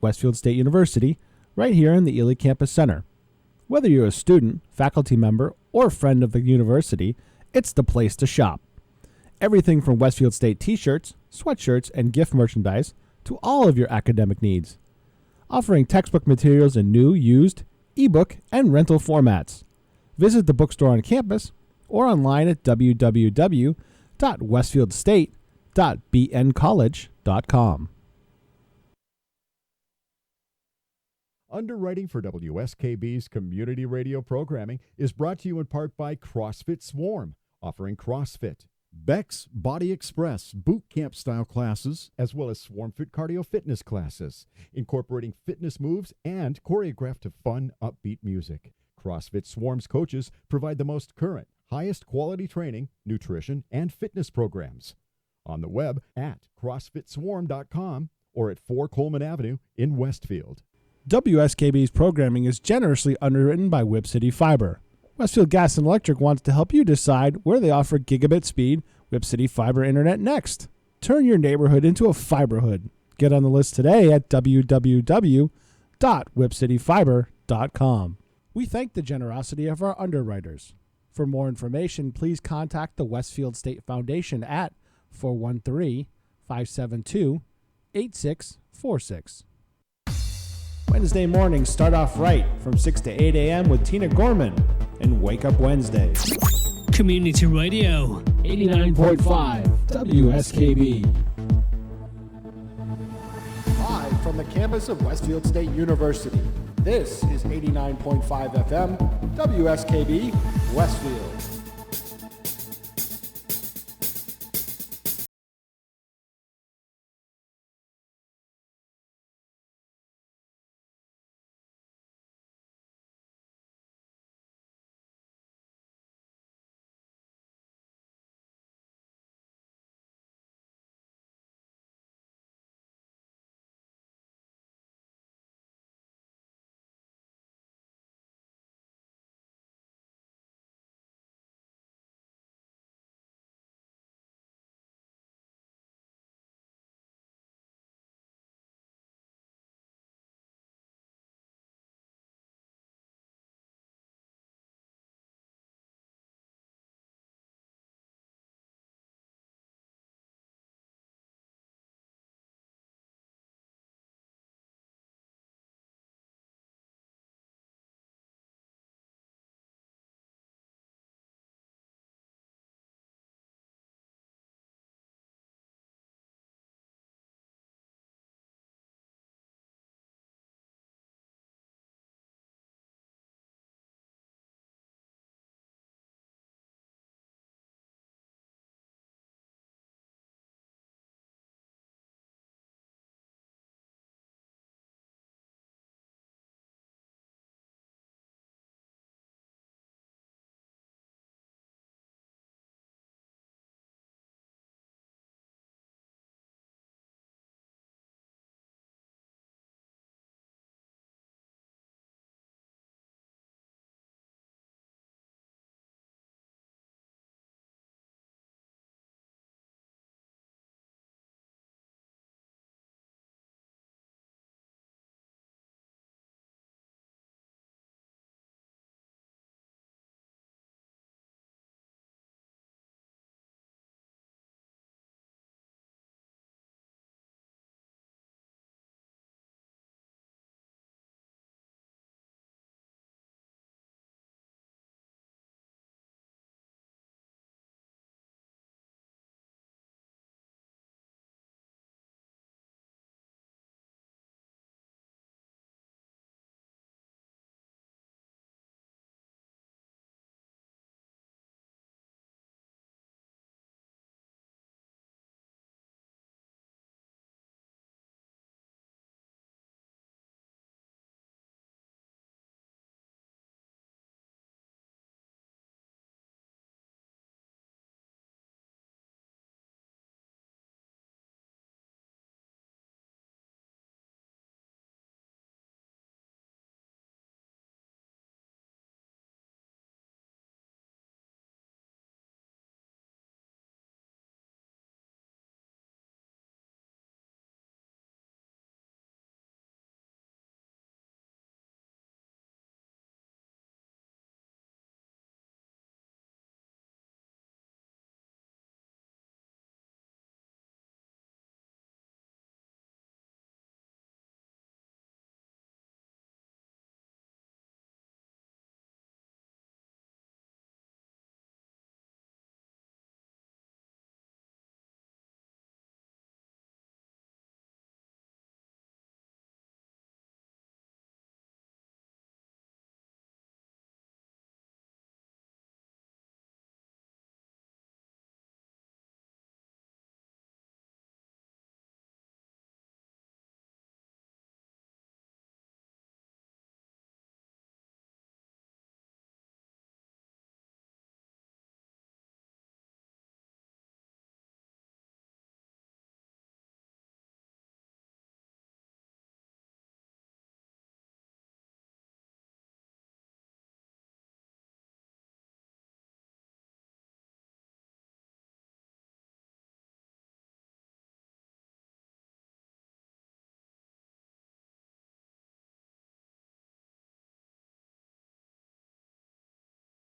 Westfield State University, right here in the Ely Campus Center. Whether you're a student, faculty member, or friend of the university, it's the place to shop. Everything from Westfield State t-shirts, sweatshirts, and gift merchandise to all of your academic needs. Offering textbook materials in new, used, ebook, and rental formats. Visit the bookstore on campus or online at www.westfieldstate.bncollege.com. Underwriting for WSKB's community radio programming is brought to you in part by CrossFit Swarm, offering CrossFit, Beck's Body Express boot camp style classes, as well as Swarm Fit cardio fitness classes, incorporating fitness moves and choreographed to fun, upbeat music. CrossFit Swarm's coaches provide the most current, highest quality training, nutrition, and fitness programs. On the web at CrossFitSwarm.com or at 4 Coleman Avenue in Westfield. WSKB's programming is generously underwritten by Whip City Fiber. Westfield Gas and Electric wants to help you decide where they offer gigabit speed Whip City Fiber Internet next. Turn your neighborhood into a fiberhood. Get on the list today at www.whipcityfiber.com. We thank the generosity of our underwriters. For more information, please contact the Westfield State Foundation at 413-572-8646. Wednesday mornings start off right from 6 to 8 a.m. with Tina Gorman and Wake Up Wednesday. Community Radio 89.5 WSKB. Live from the campus of Westfield State University, this is 89.5 FM WSKB Westfield.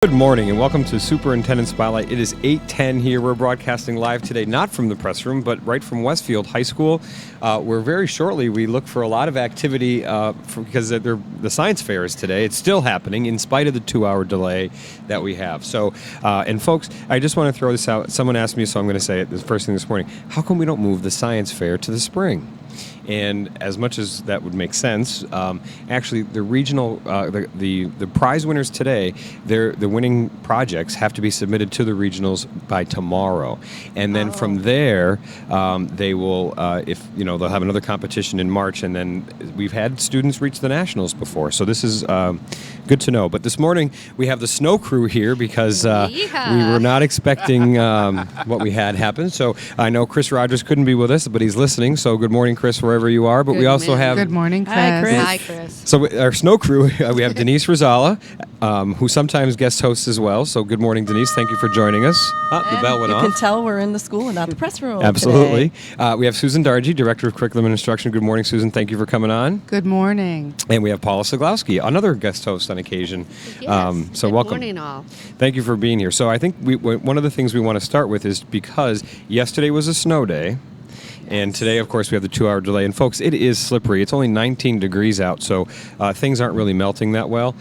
Good morning and welcome to Superintendent Spotlight. It is 8:10 here. We're broadcasting live today, not from the press room, but right from Westfield High School, where very shortly we look for a lot of activity because the science fair is today. It's still happening in spite of the 2-hour delay that we have. So, and folks, I just want to throw this out. Someone asked me, so I'm going to say it the first thing this morning. How come we don't move the science fair to the spring? And as much as that would make sense, actually the regional, the prize winners today, the winning projects have to be submitted to the regionals by tomorrow, and then from there, they will, they'll have another competition in March, and then we've had students reach the nationals before, so this is good to know. But this morning we have the snow crew here because we were not expecting what we had happen. So I know Chris Rogers couldn't be with us, but he's listening. So good morning, Chris, wherever you are. But we also have... Good morning, Chris. Hi, Chris. Hi, Chris. So our snow crew, we have Denise Rosala, who sometimes guest hosts as well. So good morning, Denise. Thank you for joining us. The bell went off. You can tell we're in the school and not the press room. Absolutely. We have Susan Dargy, Director of Curriculum and Instruction. Good morning, Susan. Thank you for coming on. Good morning. And we have Paula Siglowski, another guest host on occasion. Yes. So Good welcome. morning, all. Thank you for being here. So I think one of the things we want to start with is because yesterday was a snow day. And today, of course, we have the 2-hour delay. And, folks, it is slippery. It's only 19 degrees out, so things aren't really melting that well.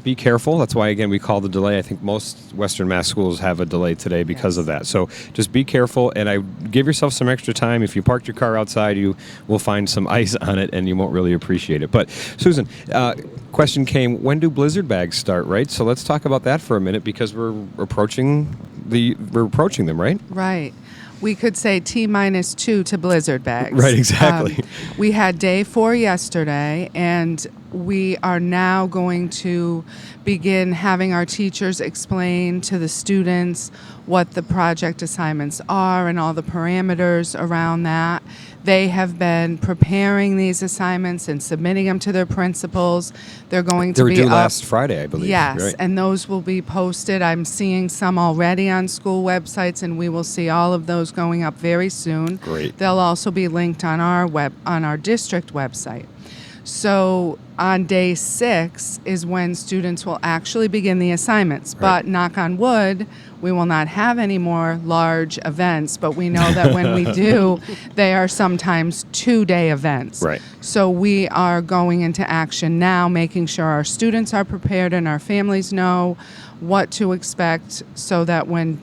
Be careful. That's why, again, we call the delay. I think most Western Mass schools have a delay today because of that. So just be careful, and give yourself some extra time. If you parked your car outside, you will find some ice on it, and you won't really appreciate it. But, Susan, question came, when do blizzard bags start, right? So let's talk about that for a minute because we're approaching them, right? Right. We could say T-2 to blizzard bags. Right, exactly. We had day 4 yesterday, and we are now going to begin having our teachers explain to the students what the project assignments are and all the parameters around that. They have been preparing these assignments and submitting them to their principals. They were due last Friday, I believe. Yes, right? And those will be posted. I'm seeing some already on school websites, and we will see all of those going up very soon. Great. They'll also be linked on our district website. So on day 6 is when students will actually begin the assignments. Right. But knock on wood, we will not have any more large events. But we know that when we do, they are sometimes 2-day events. Right. So we are going into action now, making sure our students are prepared and our families know what to expect so that when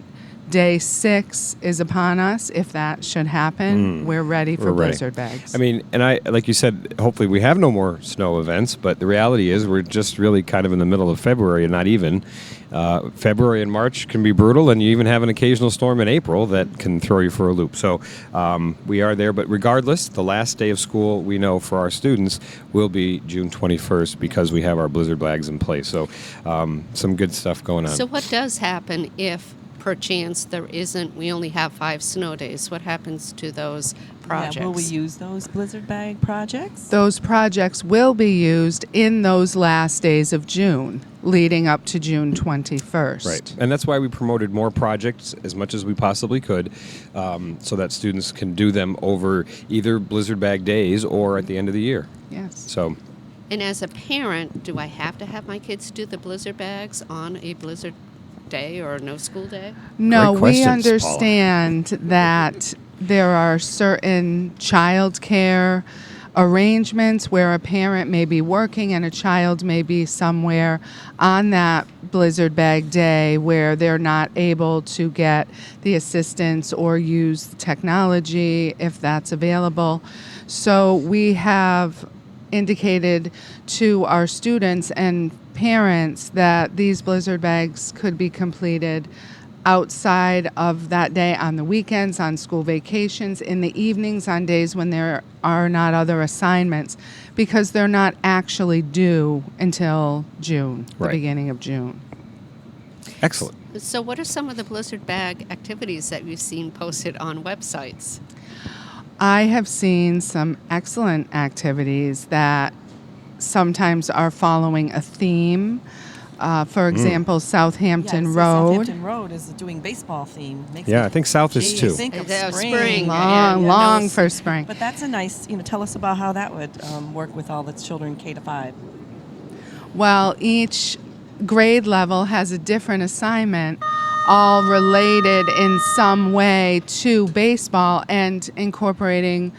Day 6 is upon us. If that should happen, we're ready for blizzard bags. I mean, and like you said, hopefully we have no more snow events, but the reality is we're just really kind of in the middle of February and not even. February and March can be brutal, and you even have an occasional storm in April that can throw you for a loop. So we are there, but regardless, the last day of school we know for our students will be June 21st because we have our blizzard bags in place. So some good stuff going on. So what does happen if perchance we only have 5 snow days? What happens to those projects? Yeah, will we use those blizzard bag projects? Those projects will be used in those last days of June, leading up to June 21st. Right. And that's why we promoted more projects as much as we possibly could so that students can do them over either blizzard bag days or at the end of the year. Yes. So. And as a parent, do I have to have my kids do the blizzard bags on a blizzard day or no school day? No, Great we questions, understand that there are certain child care arrangements where a parent may be working and a child may be somewhere on that blizzard bag day where they're not able to get the assistance or use technology if that's available. So we have indicated to our students and parents that these blizzard bags could be completed outside of that day on the weekends, on school vacations, in the evenings, on days when there are not other assignments, because they're not actually due until June, the beginning of June. Excellent. So what are some of the blizzard bag activities that you've seen posted on websites? I have seen some excellent activities that sometimes are following a theme. For example, Southampton Road. Southampton Road is doing baseball theme. I think South is too. Think of Spring. spring. Long for spring. But that's a nice, tell us about how that would work with all the children K to 5. Well, each grade level has a different assignment, all related in some way to baseball and incorporating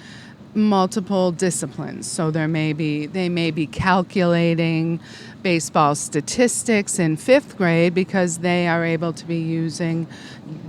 multiple disciplines. So they may be calculating baseball statistics in 5th grade because they are able to be using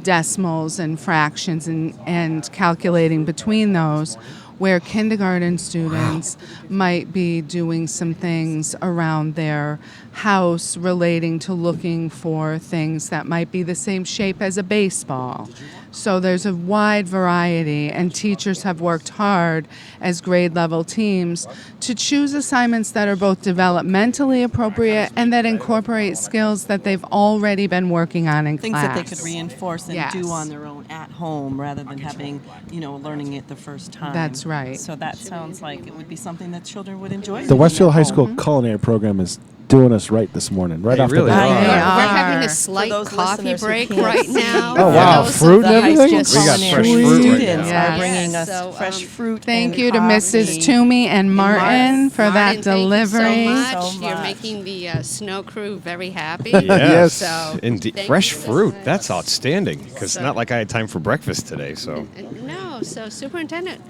decimals and fractions and calculating between those, where kindergarten students might be doing some things around their house relating to looking for things that might be the same shape as a baseball. So there's a wide variety, and teachers have worked hard as grade level teams to choose assignments that are both developmentally appropriate and that incorporate skills that they've already been working on in Things class. that they could reinforce and Yes. do on their own at home rather than having, learning it the first time. That's right. So that sounds like it would be something that children would enjoy. The doing Westfield at High home. School culinary program is doing us right this morning, right They off really the bat. are. They We're are. having a For slight those coffee listeners who break can't right see, now. Oh, wow. Those Fruit of and the everything? high We got school fresh culinary fruit right students now. are bringing us So, fresh fruit. Thank and you to Mrs. coffee. Toomey and Martin for that Martin, delivery. Thank you so So much. You're much. making the snow crew very happy. Yes, So, indeed. thank Fresh you. fruit. That's outstanding. Because So- not like I had time for breakfast today. So No, so Superintendent,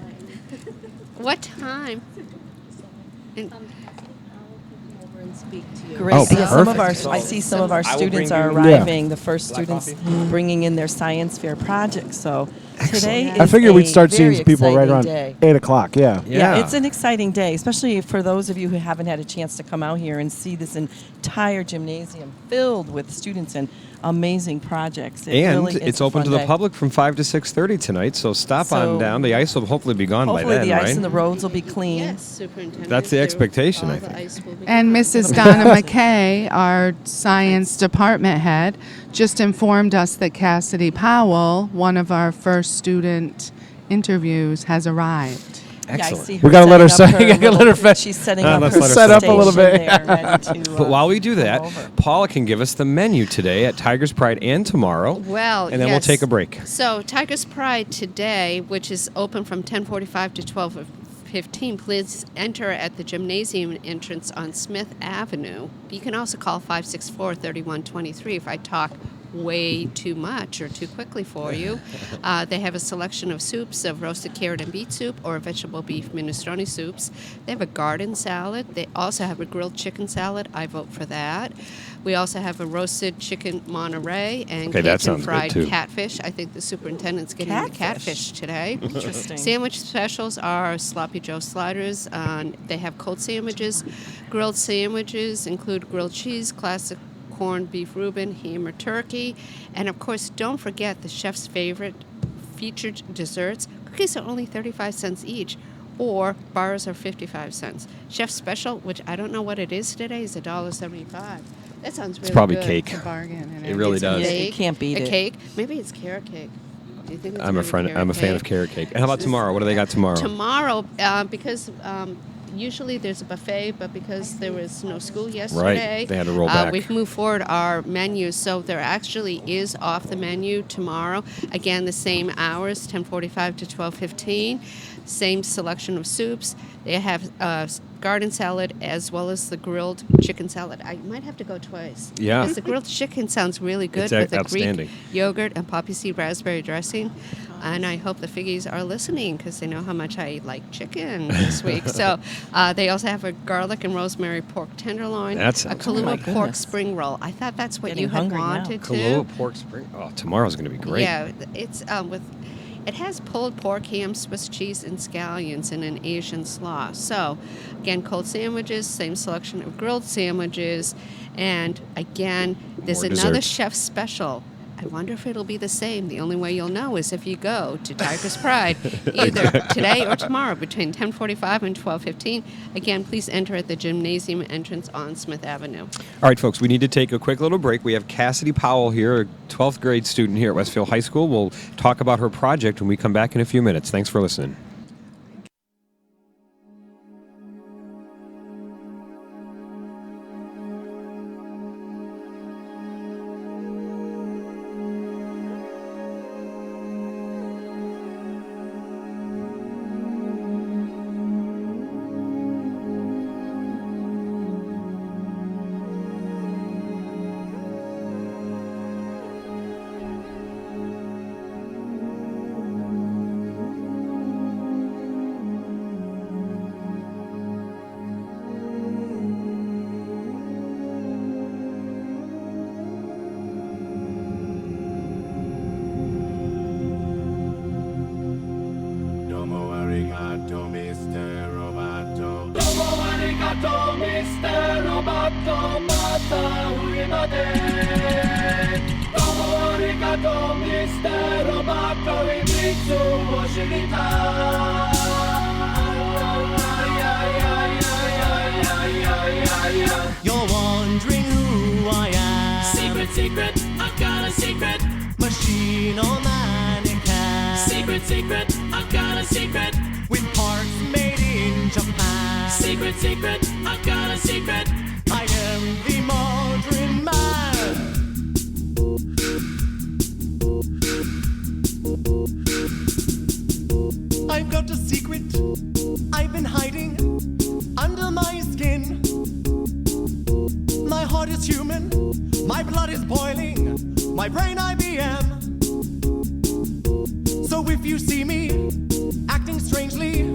what time? And- Great. Oh, Yeah, some of perfect. our, I see some of our I will students bring are you- arriving. The first students bringing in their science fair projects. So today is I figured we'd a start very seeing people right exciting around day. 8 o'clock, yeah. Yeah, it's an exciting day, especially for those of you who haven't had a chance to come out here and see this entire gymnasium filled with students and amazing projects. It and really is it's a open fun to the day. public from 5 to 6:30 tonight. So stop on So- down. The ice will hopefully be gone by Hopefully then, the right? ice and the roads will be clean. Yes, Superintendent. That's the there- expectation, all I the think. ice will be And gone. Mrs. Donna McKay, our science department head, just informed us that Cassidy Powell, one of our first student interviews, has arrived. Yeah, I Excellent. see her We gotta let her setting up say- her gotta let her little- fe- She's setting Ah, up let's her let her set up a little station bit. there, ready to, But while we do come that, over. Paula can give us the menu today at Tiger's Pride and tomorrow. Well, and then we'll yes. take a break. So Tigers Pride today, which is open from 10:45 to 12:15, please enter at the gymnasium entrance on Smith Avenue. You can also call 564-3123 if I talk way too much or too quickly for you. They have a selection of soups of roasted carrot and beet soup or vegetable beef minestrone soups. They have a garden salad. They also have a grilled chicken salad. I vote for that. We also have a roasted chicken Monterey and Okay, that Cajun sounds good, fried too. catfish. I think the superintendent's getting the catfish today. Interesting. Sandwich specials are Sloppy Joe sliders. They have cold sandwiches. Grilled sandwiches include grilled cheese, classic corned beef Reuben, ham or turkey. And of course, don't forget the chef's favorite featured desserts. Cookies are only 35 cents each, or bars are 55 cents. Chef special, which I don't know what it is today, is $1.75. That sounds really probably good. cake. It's a bargain. And It really does. Yeah, Cake, you can't beat a it. cake. Maybe it's carrot cake. Do you think it's I'm a gonna be friend. carrot I'm a fan of cake? carrot cake. And how about tomorrow? What do they got tomorrow? Tomorrow, because usually there's a buffet, but because there was no school yesterday, They had to roll back. We've moved forward our menus, so there actually is off the menu tomorrow. Again, the same hours, 10:45 to 12:15. Same selection of soups. They have garden salad as well as the grilled chicken salad. I might have to go twice. Yeah. Because the grilled chicken sounds really good It's with the outstanding. Greek yogurt and poppy seed raspberry dressing. And I hope the Figgies are listening because they know how much I like chicken this week. So they also have a garlic and rosemary pork tenderloin, That a sounds Kahlua my pork goodness. spring roll. I thought that's what Getting you had hungry now. wanted to. Kahlua pork spring. Oh, tomorrow's going to be great. Yeah, it's with. It has pulled pork, ham, Swiss cheese, and scallions in an Asian slaw. So, again, cold sandwiches, same selection of grilled sandwiches, and again, there's More another desserts. chef special. I wonder if it'll be the same. The only way you'll know is if you go to Tiger's Pride, either today or tomorrow between 10:45 and 12:15. Again, please enter at the gymnasium entrance on Smith Avenue. All right, folks, we need to take a quick little break. We have Cassidy Powell here, a 12th grade student here at Westfield High School. We'll talk about her project when we come back in a few minutes. Thanks for listening. arigato Mr. Roboto mata uri made Domo arigato Mr. Roboto imitsu wo shiritai You're wondering who I am. Secret, secret, I've got a secret. Machine or mannequin. Secret, secret, I've got a secret. With parts made in Japan. Secret, secret, I've got a secret. I am the modern man. I've got a secret I've been hiding under my skin. My heart is human, my blood is boiling, my brain IBM. So if you see me acting strangely,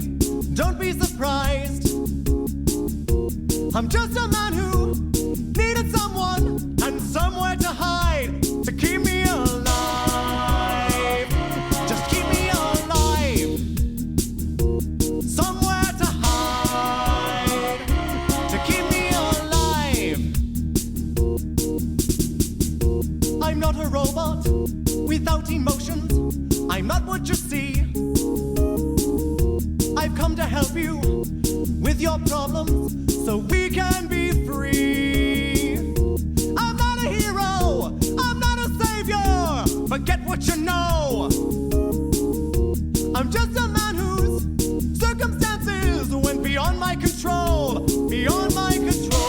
don't be surprised. I'm just a man who needed someone and somewhere to hide to keep me alive. Just keep me alive. Somewhere to hide to keep me alive. I'm not a robot without emotions. I'm not what you see. I've come to help you with your problems so we can be free. I'm not a hero, I'm not a savior. Forget what you know. I'm just a man whose circumstances went beyond my control. Beyond my control.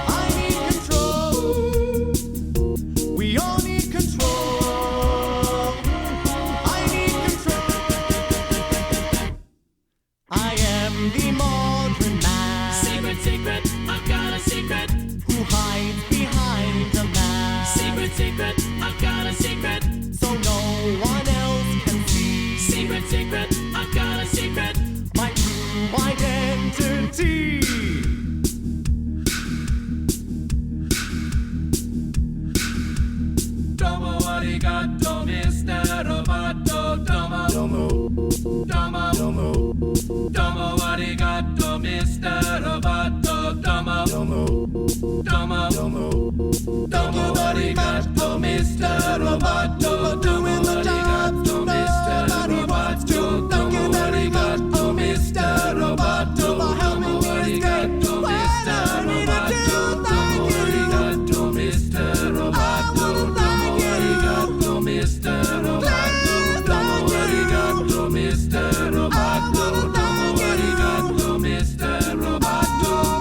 I need control. We all need control. I need control. I am the modern man. Secret, secret, I've got a secret. Who hides behind a mask. Secret, secret, I've got a secret. So no one else can see. Secret, secret, I've got a secret. My true identity. Domo arigato Mr. Roboto Domo Domo Domo arigato Mr. Roboto Domo Domo Domo arigato Mr. Roboto Domo arigato Mr. Roboto Domo arigato Mr. Roboto Domo arigato Mr. Roboto Domo arigato Mr. Roboto Domo arigato Mr. Roboto Domo arigato Mr. Roboto Domo arigato Mr. Roboto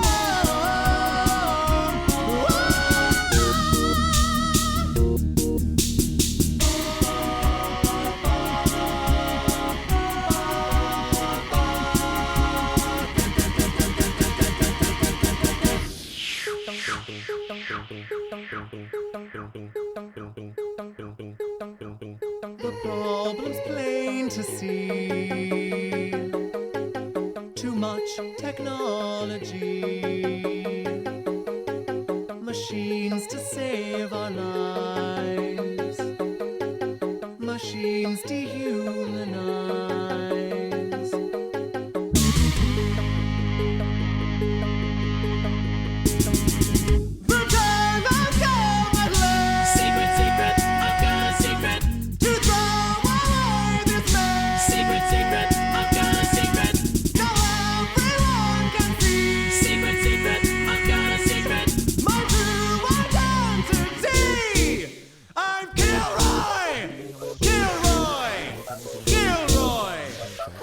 The problem's plain to see. Too much technology. Machines to save our lives. Machines dehumanize. The time has come at last. Secret, secret, I've got a secret. To throw away this mess. Secret, secret, I've got a secret. Now everyone can see. Secret, secret, I've got a secret. My true identity. I'm Kilroy. Kilroy. Kilroy.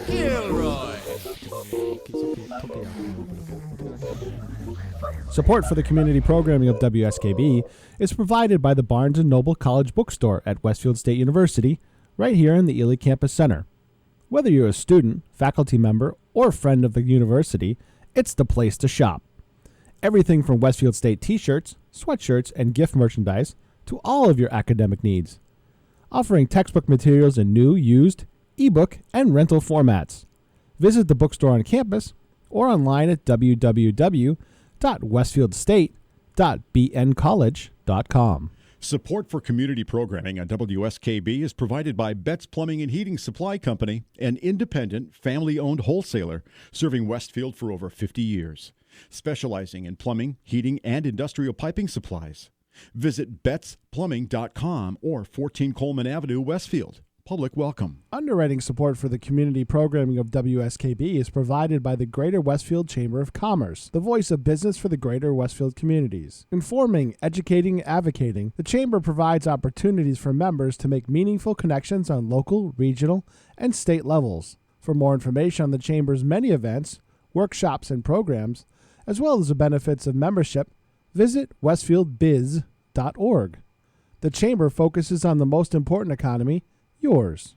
Kilroy. Support for the community programming of WSKB is provided by the Barnes & Noble College Bookstore at Westfield State University, right here in the Ely Campus Center. Whether you're a student, faculty member, or friend of the university, it's the place to shop. Everything from Westfield State t-shirts, sweatshirts, and gift merchandise to all of your academic needs. Offering textbook materials in new, used, ebook, and rental formats. Visit the bookstore on campus or online at www.westfieldstate.bncollege.com. Support for community programming on WSKB is provided by Betts Plumbing and Heating Supply Company, an independent, family-owned wholesaler serving Westfield for over 50 years, specializing in plumbing, heating, and industrial piping supplies. Visit bettsplumbing.com or 14 Coleman Avenue, Westfield. Public welcome. Underwriting support for the community programming of WSKB is provided by the Greater Westfield Chamber of Commerce, the voice of business for the Greater Westfield communities. Informing, educating, advocating, the Chamber provides opportunities for members to make meaningful connections on local, regional, and state levels. For more information on the Chamber's many events, workshops, and programs, as well as the benefits of membership, visit westfieldbiz.org. The Chamber focuses on the most important economy, yours.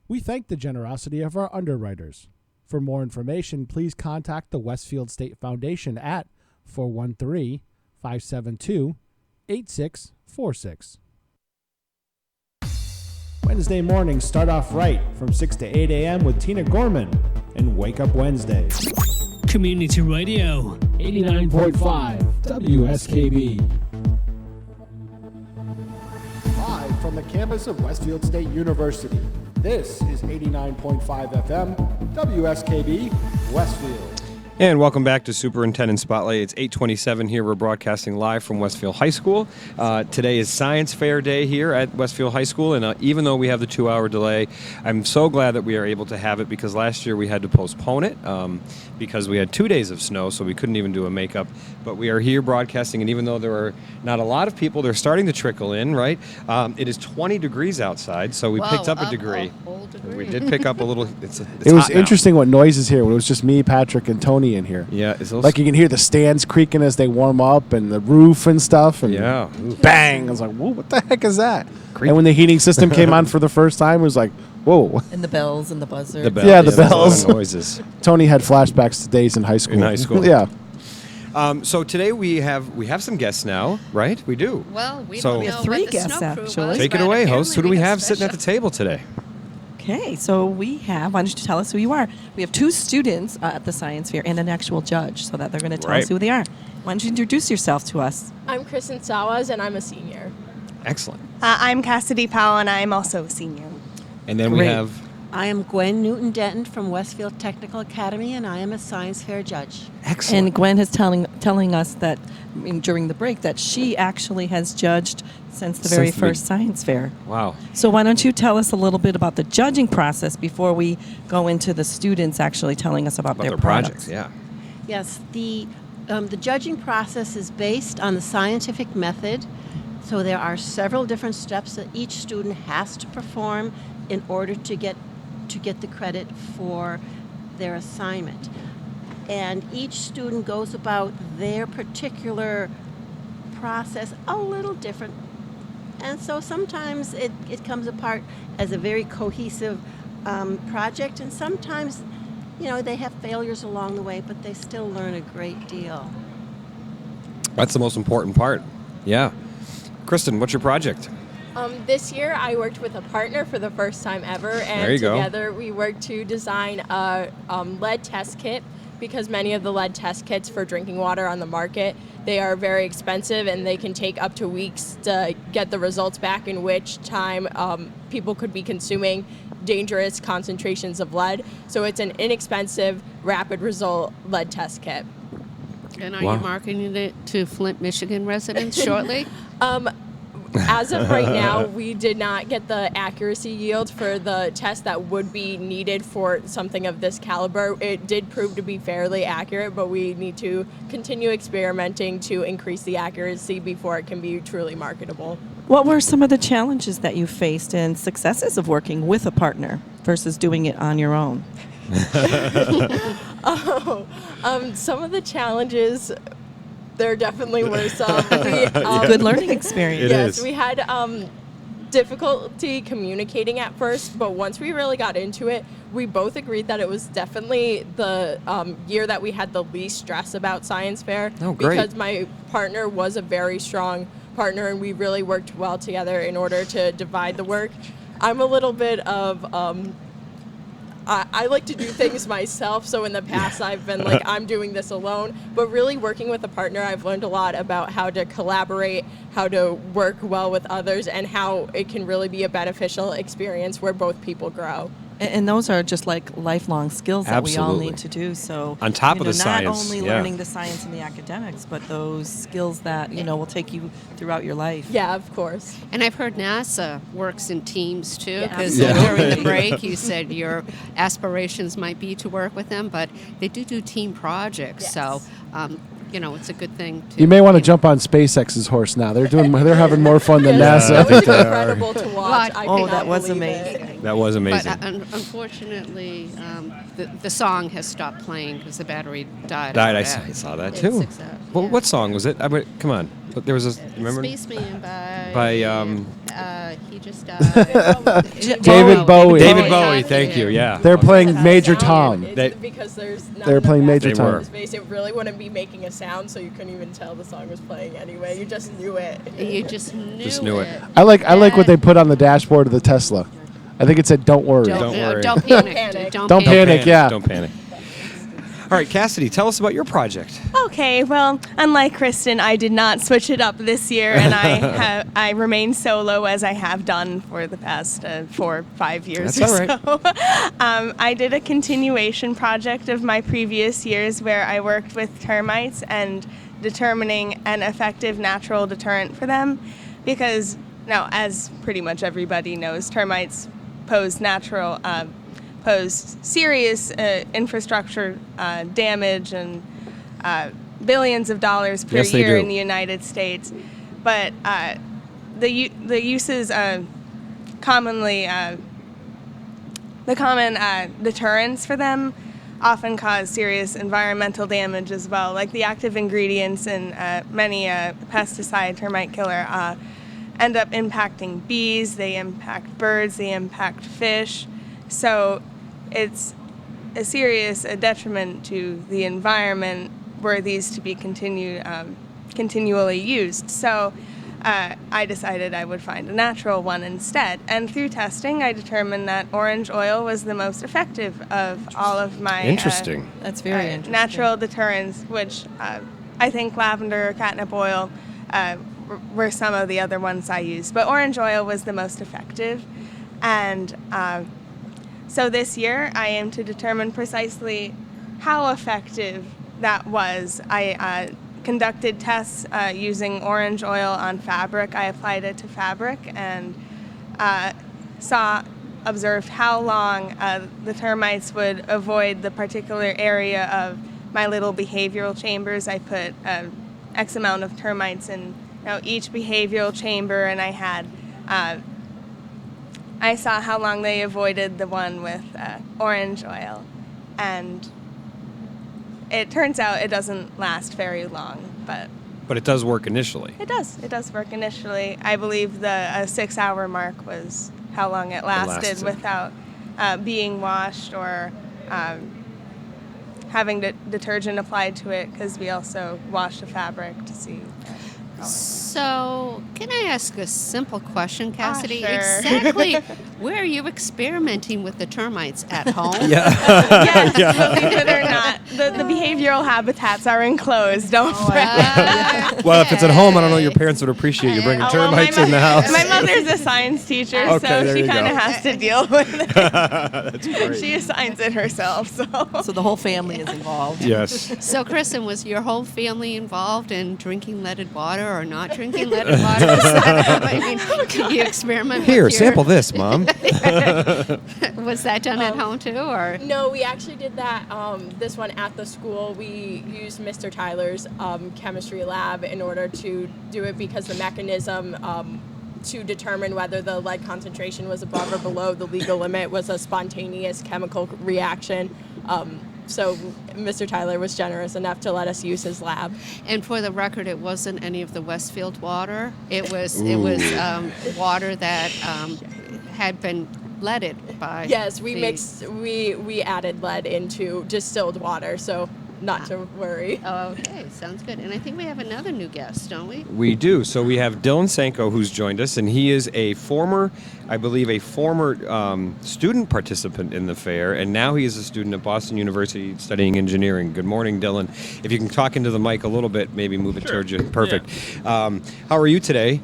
We thank the generosity of our underwriters. For more information, please contact the Westfield State Foundation at 413-572-8646. Wednesday mornings start off right from 6 to 8 a.m. with Tina Gorman and Wake Up Wednesday. Community Radio 89.5 WSKB. Live from the campus of Westfield State University, this is 89.5 FM WSKB Westfield. And welcome back to Superintendent Spotlight. It's 8:27 here. We're broadcasting live from Westfield High School. Today is Science Fair Day here at Westfield High School, and even though we have the 2-hour delay, I'm so glad that we are able to have it because last year we had to postpone it because we had 2 days of snow, so we couldn't even do a makeup. But we are here broadcasting, and even though there are not a lot of people, they're starting to trickle in, right? It is 20 degrees outside, so we picked up a degree. We did pick up a little. It was interesting what noises here when it was just me, Patrick, and Tony in here. Yeah, like you can hear the stands creaking as they warm up and the roof and stuff. And yeah, bang! I was like, "Whoa, what the heck is that?" And when the heating system came on for the first time, it was like, "Whoa!" And the bells and the buzzers. The bells, yeah, the bells. Noises. Tony had flashbacks to days in high school. Yeah. So today we have some guests now, right? We do. Well, we have 3 guests actually. Take it away, host. Who do we have sitting at the table today? Okay, so we have, why don't you tell us who you are? We have 2 students at the Science Fair and an actual judge, so that they're going to tell us who they are. Why don't you introduce yourself to us? I'm Kristen Sawaz, and I'm a senior. Excellent. I'm Cassidy Powell, and I'm also a senior. And then we have... I am Gwen Newton-Denton from Westfield Technical Academy, and I am a Science Fair judge. Excellent. And Gwen is telling us that during the break that she actually has judged since the very first Science Fair. Wow. So why don't you tell us a little bit about the judging process before we go into the students actually telling us about their projects? Yeah. Yes, the judging process is based on the scientific method. So there are several different steps that each student has to perform in order to get the credit for their assignment. And each student goes about their particular process a little different. And so sometimes it comes apart as a very cohesive project, and sometimes, they have failures along the way, but they still learn a great deal. That's the most important part. Yeah. Kristen, what's your project? This year I worked with a partner for the first time ever, and together we worked to design a lead test kit, because many of the lead test kits for drinking water on the market, they are very expensive and they can take up to weeks to get the results back, in which time people could be consuming dangerous concentrations of lead. So it's an inexpensive, rapid result lead test kit. And are you marketing it to Flint, Michigan residents shortly? As of right now, we did not get the accuracy yield for the test that would be needed for something of this caliber. It did prove to be fairly accurate, but we need to continue experimenting to increase the accuracy before it can be truly marketable. What were some of the challenges that you faced and successes of working with a partner versus doing it on your own? Some of the challenges, there definitely were some. Good learning experience. Yes, we had difficulty communicating at first, but once we really got into it, we both agreed that it was definitely the year that we had the least stress about Science Fair. Oh, great. Because my partner was a very strong partner, and we really worked well together in order to divide the work. I'm a little bit of I like to do things myself. So in the past, I've been like, I'm doing this alone. But really working with a partner, I've learned a lot about how to collaborate, how to work well with others, and how it can really be a beneficial experience where both people grow. And those are just like lifelong skills that we all need to do. So on top of the not science, only learning the science and the academics, but those skills that will take you throughout your life. Yeah, of course. And I've heard NASA works in teams too, Yeah. because during the break you said your aspirations might be to work with them, but they do team projects. Yes. So it's a good thing. You may want to jump on SpaceX's horse now. They're having more fun than NASA. That was incredible to watch. That was amazing. That was amazing. But unfortunately, the song has stopped playing because the battery died. I saw that too. Well, what song was it? Come on. There was remember? Spaceman he just died. David Bowie. David Bowie, thank you. Yeah. They're playing Major Tom. Because there's not They're playing Major enough Tom. space. It really wouldn't be making a sound, so you couldn't even tell the song was playing anyway. You just knew it. You just knew it. I like what they put on the dashboard of the Tesla. I think it said, "Don't worry." Don't worry. Don't panic. Don't panic. Yeah. Don't panic. All right, Cassidy, tell us about your project. Okay, well, unlike Kristen, I did not switch it up this year, and I remain solo as I have done for the past 4 or 5 years. That's all right. So. I did a continuation project of my previous years where I worked with termites and determining an effective natural deterrent for them, because now, as pretty much everybody knows, termites pose serious infrastructure damage and billions of dollars per year in the United States. But the uses commonly the common deterrents for them often cause serious environmental damage as well. Like the active ingredients in many pesticide termite killer end up impacting bees, they impact birds, they impact fish. So it's a serious detriment to the environment were these to be continually used. So I decided I would find a natural one instead. And through testing, I determined that orange oil was the most effective of all of my That's very interesting. Natural deterrents, which I think lavender, catnip oil were some of the other ones I used. But orange oil was the most effective. And so this year, I aim to determine precisely how effective that was. I conducted tests using orange oil on fabric. I applied it to fabric and observed how long the termites would avoid the particular area of my little behavioral chambers. I put X amount of termites in each behavioral chamber, and I saw how long they avoided the one with orange oil, and it turns out it doesn't last very long, but it does work initially. It does work initially. I believe the 6-hour mark was how long it lasted without being washed or having detergent applied to it, because we also washed the fabric to see. So, can I ask a simple question, Cassidy? Sure. Exactly where are you experimenting with the termites? At home? Yes, believe it or not. The behavioral habitats are enclosed. Don't fret. Well, if it's at home, I don't know, your parents would appreciate you bringing termites in the house. My mother's a science teacher, so she kind of has to deal with it. That's great. She assigns it herself. So the whole family is involved. Yes. So, Kristen, was your whole family involved in drinking leaded water or not drinking leaded water? Did you experiment? Here, sample this, Mom. Was that done at home too, or? No, we actually did that. This one at the school. We used Mr. Tyler's chemistry lab in order to do it, because the mechanism to determine whether the lead concentration was above or below the legal limit was a spontaneous chemical reaction. So Mr. Tyler was generous enough to let us use his lab. And for the record, it wasn't any of the Westfield water. It was water that had been leaded by. Yes, we added lead into distilled water. So not to worry. Oh, okay, sounds good. And I think we have another new guest, don't we? We do. So we have Dylan Sanko, who's joined us, and he is a former student participant in the fair, and now he is a student at Boston University studying engineering. Good morning, Dylan. If you can talk into the mic a little bit, maybe move it towards you. Perfect. Yeah. How are you today?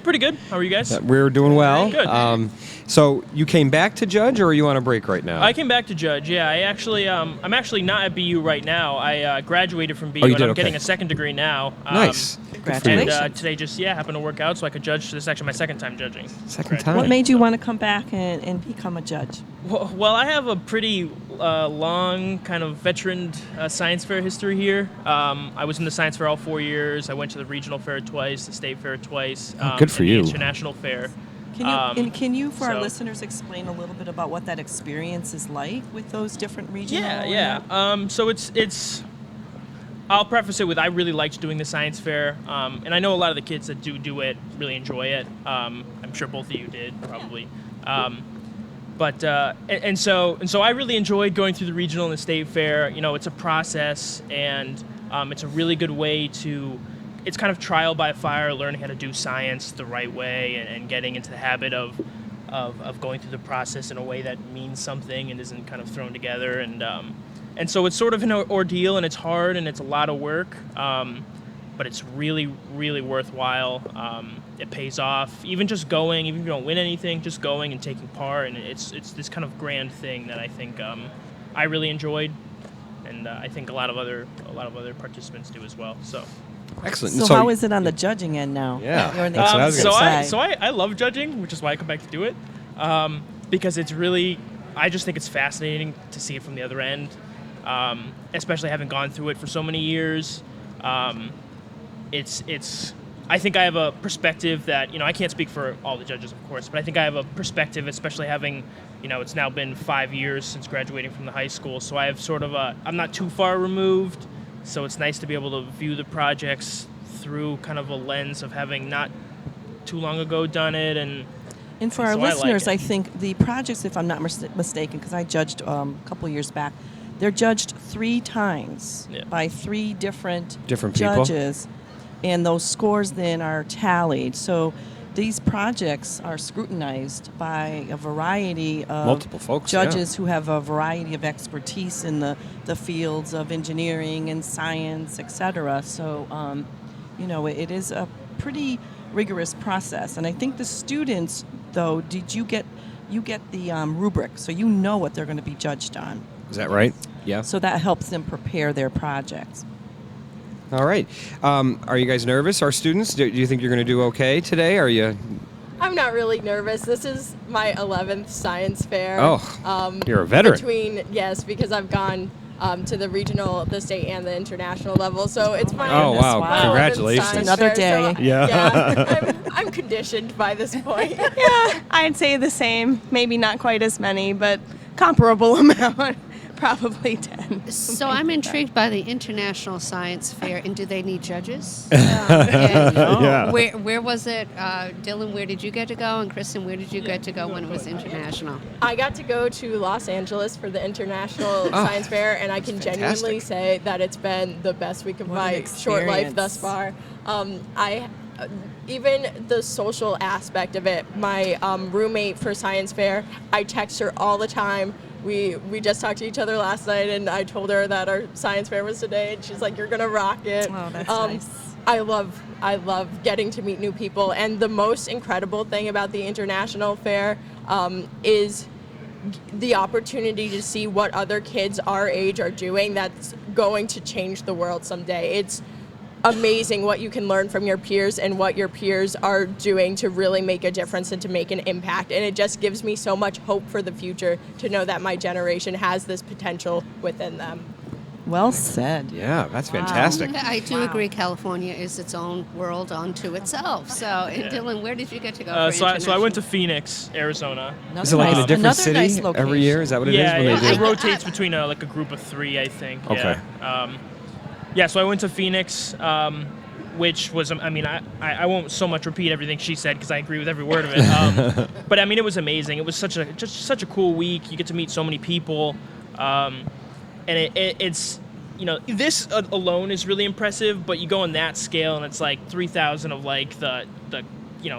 Pretty good. How are you guys? We're doing well. Good. So you came back to judge, or are you on a break right now? I came back to judge. Yeah, I'm actually not at BU right now. I graduated from BU, you and did? I'm Okay. getting a second degree now. Nice. Congratulations. And today just happened to work out, so I could judge. This is actually my second time judging. Second time. What made you want to come back and become a judge? Well, I have a pretty long kind of veteran science fair history here. I was in the science fair all 4 years. I went to the regional fair twice, the state fair twice. Good for and you. The international fair. Can you, for our so- listeners, explain a little bit about what that experience is like with those different regional? Yeah. So it's. I'll preface it with I really liked doing the science fair, and I know a lot of the kids that do it really enjoy it. I'm sure both of you did probably. And so I really enjoyed going through the regional and the state fair. You know, it's a process, and it's a really good way to. It's kind of trial by fire, learning how to do science the right way, and getting into the habit of going through the process in a way that means something and isn't kind of thrown together. And so it's sort of an ordeal, and it's hard, and it's a lot of work, but it's really, really worthwhile. It pays off. Even just going, even if you don't win anything, just going and taking part, and it's this kind of grand thing that I think I really enjoyed, and I think a lot of other participants do as well. So. Excellent. So how is it on the judging end now? Yeah. You're on the That's what I was opposite gonna side. I love judging, which is why I come back to do it, because it's really, I just think it's fascinating to see it from the other end, especially having gone through it for so many years. I think I have a perspective that, I can't speak for all the judges, of course, but I think I have a perspective, especially having, it's now been 5 years since graduating from the high school, so I have sort of I'm not too far removed. So it's nice to be able to view the projects through kind of a lens of having not too long ago done it. And for our listeners, I think the projects, if I'm not mistaken, because I judged a couple years back, they're judged 3 times by 3 different judges. People. And those scores then are tallied. So these projects are scrutinized by a variety of multiple folks, judges who have a variety of expertise in the fields of engineering and science, etc. So, it is a pretty rigorous process. And I think the students, though, you get the rubric, so you know what they're going to be judged on. Is that right? Yeah. So that helps them prepare their projects. All right. Are you guys nervous? Our students? Do you think you're going to do okay today? Are you? I'm not really nervous. This is my 11th science fair. Oh, you're a veteran. Yes, because I've gone to the regional, the state, and the international level. So it's my Oh, wow. my 11th Congratulations. science Another fair, day. So, Yeah. I'm conditioned by this point. Yeah, I'd say the same. Maybe not quite as many, but comparable amount. Probably 10. So I'm intrigued by the International Science Fair, and do they need judges? Yeah. Where was it? Dylan, where did you get to go? And Kristen, where did you get to go when it was international? I got to go to Los Angeles for the International Science Fair, and I can genuinely say that it's been the best week of my short life thus far. Even the social aspect of it, my roommate for science fair, I text her all the time. We just talked to each other last night, and I told her that our science fair was today, and she's like, "You're gonna rock it." Oh, that's nice. I love getting to meet new people, and the most incredible thing about the international fair is the opportunity to see what other kids our age are doing that's going to change the world someday. It's amazing what you can learn from your peers and what your peers are doing to really make a difference and to make an impact. And it just gives me so much hope for the future to know that my generation has this potential within them. Well said. Yeah, that's fantastic. I do agree. California is its own world unto itself. So, and Dylan, where did you get to go? So I went to Phoenix, Arizona. Is it like in a different city nice every year? Is that what it is? Yeah, When it rotates between a group of 3, I think. Okay. Yeah. So I went to Phoenix, which was, I won't so much repeat everything she said because I agree with every word of it. But it was amazing. It was such a cool week. You get to meet so many people, and it's this alone is really impressive, but you go on that scale and it's like 3,000 of like the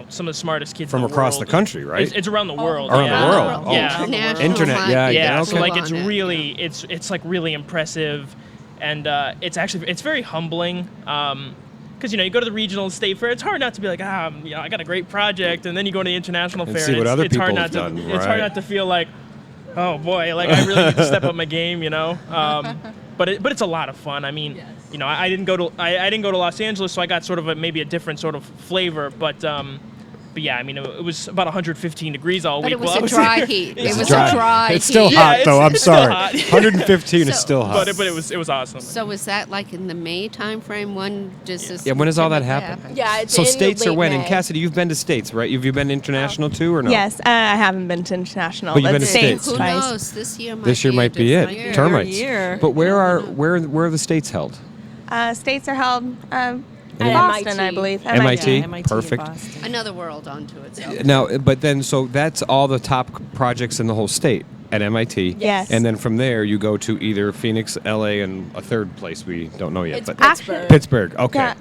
some of the smartest kids from in the across world. the country, right? It's around the world. Around yeah. the world. Oh, Yeah. Internet. Yeah. So Okay. like it's really it's like really impressive, and it's very humbling. Because you go to the regional and state fair, it's hard not to be like, I got a great project, and then you go to the international fair, see and what other it's hard people not have to done, it's hard right. not to feel like, oh boy, like I really need to step up my game, But it's a lot of fun. I mean, I didn't go to Los Angeles, so I got sort of maybe a different sort of flavor, but yeah, I mean, it was about 115 degrees all week. But it was a dry heat. It was a dry heat. It's still hot, though. I'm sorry. Still hot. 115 is still hot. But it was awesome. So is that like in the May time frame? When does this? Yeah, when does all that happen? Yeah, it's so in states are late when? May. And Cassidy, you've been to states, right? Have you been international too, or no? Yes, I haven't been to international. But you've been to states. Who twice. knows? This year Might be a it. different year. Termites. But where are the states held? States are held At Boston, MIT. I believe. MIT? MIT Perfect. in Boston. Another world unto itself. Now, but then, so that's all the top projects in the whole state at MIT. Yes. And then from there, you go to either Phoenix, LA, and a third place we don't know yet. It's but Pittsburgh. Pittsburgh. Okay. Yeah.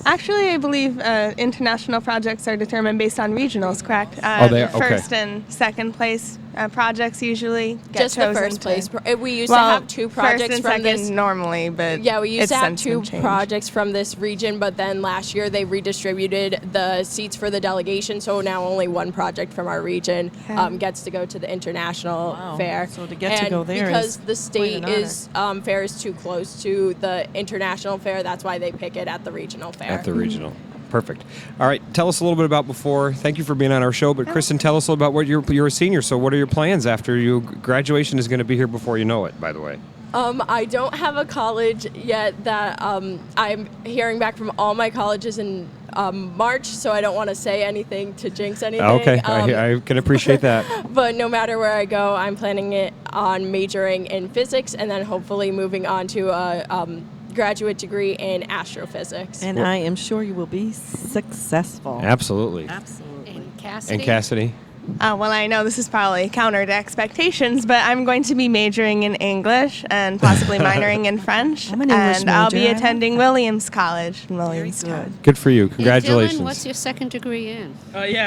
Actually, I believe international projects are determined based on regionals, correct? They are? Okay. First and second place projects usually get Just the chosen first place. We used well, to have two projects first and from second this. normally, but Yeah, we used it's to have since two been changed. projects from this region, but then last year they redistributed the seats for the delegation, so now only one project from our region gets to go to the international fair. So to get to go there because is the quite state an is fair is too close to the international fair, that's why they pick it at the regional fair. At the regional. Perfect. All right. Tell us a little bit about before. Thank you for being on our show. But Kristen, tell us a little about what you're a senior. So what are your plans after you graduation is going to be here before you know it? By the way. I don't have a college yet that I'm hearing back from all my colleges in March, so I don't want to say anything to jinx anything. Okay, I can appreciate that. But no matter where I go, I'm planning it on majoring in physics and then hopefully moving on to a graduate degree in astrophysics. And I am sure you will be successful. Absolutely. Absolutely. And Cassidy? Well, I know this is probably counter to expectations, but I'm going to be majoring in English and possibly minoring in French. I'm an English and I'll be major. I attending Williams College in Williamsburg. Good for you. Hey, Congratulations. Dylan, what's your second degree in?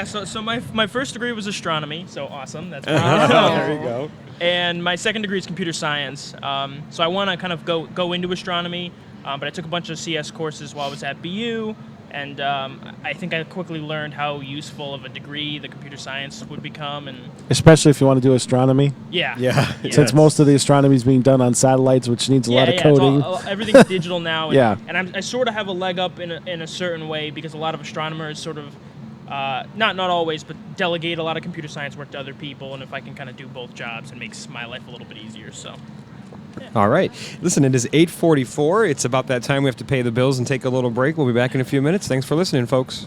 So my first degree was astronomy, so awesome. That's There you go. And my second degree is computer science. So I want to kind of go into astronomy, but I took a bunch of CS courses while I was at BU, and I think I quickly learned how useful of a degree the computer science would become. And Especially if you want to do astronomy. yeah, Since most of the astronomy is being done on satellites, which needs a lot of coding. Everything's digital now. And, Yeah. And I sort of have a leg up in a certain way because a lot of astronomers sort of, not always, but delegate a lot of computer science work to other people. And if I can kind of do both jobs, it makes my life a little bit easier. So. All right. Listen, it is 8:44. It's about that time we have to pay the bills and take a little break. We'll be back in a few minutes. Thanks for listening, folks.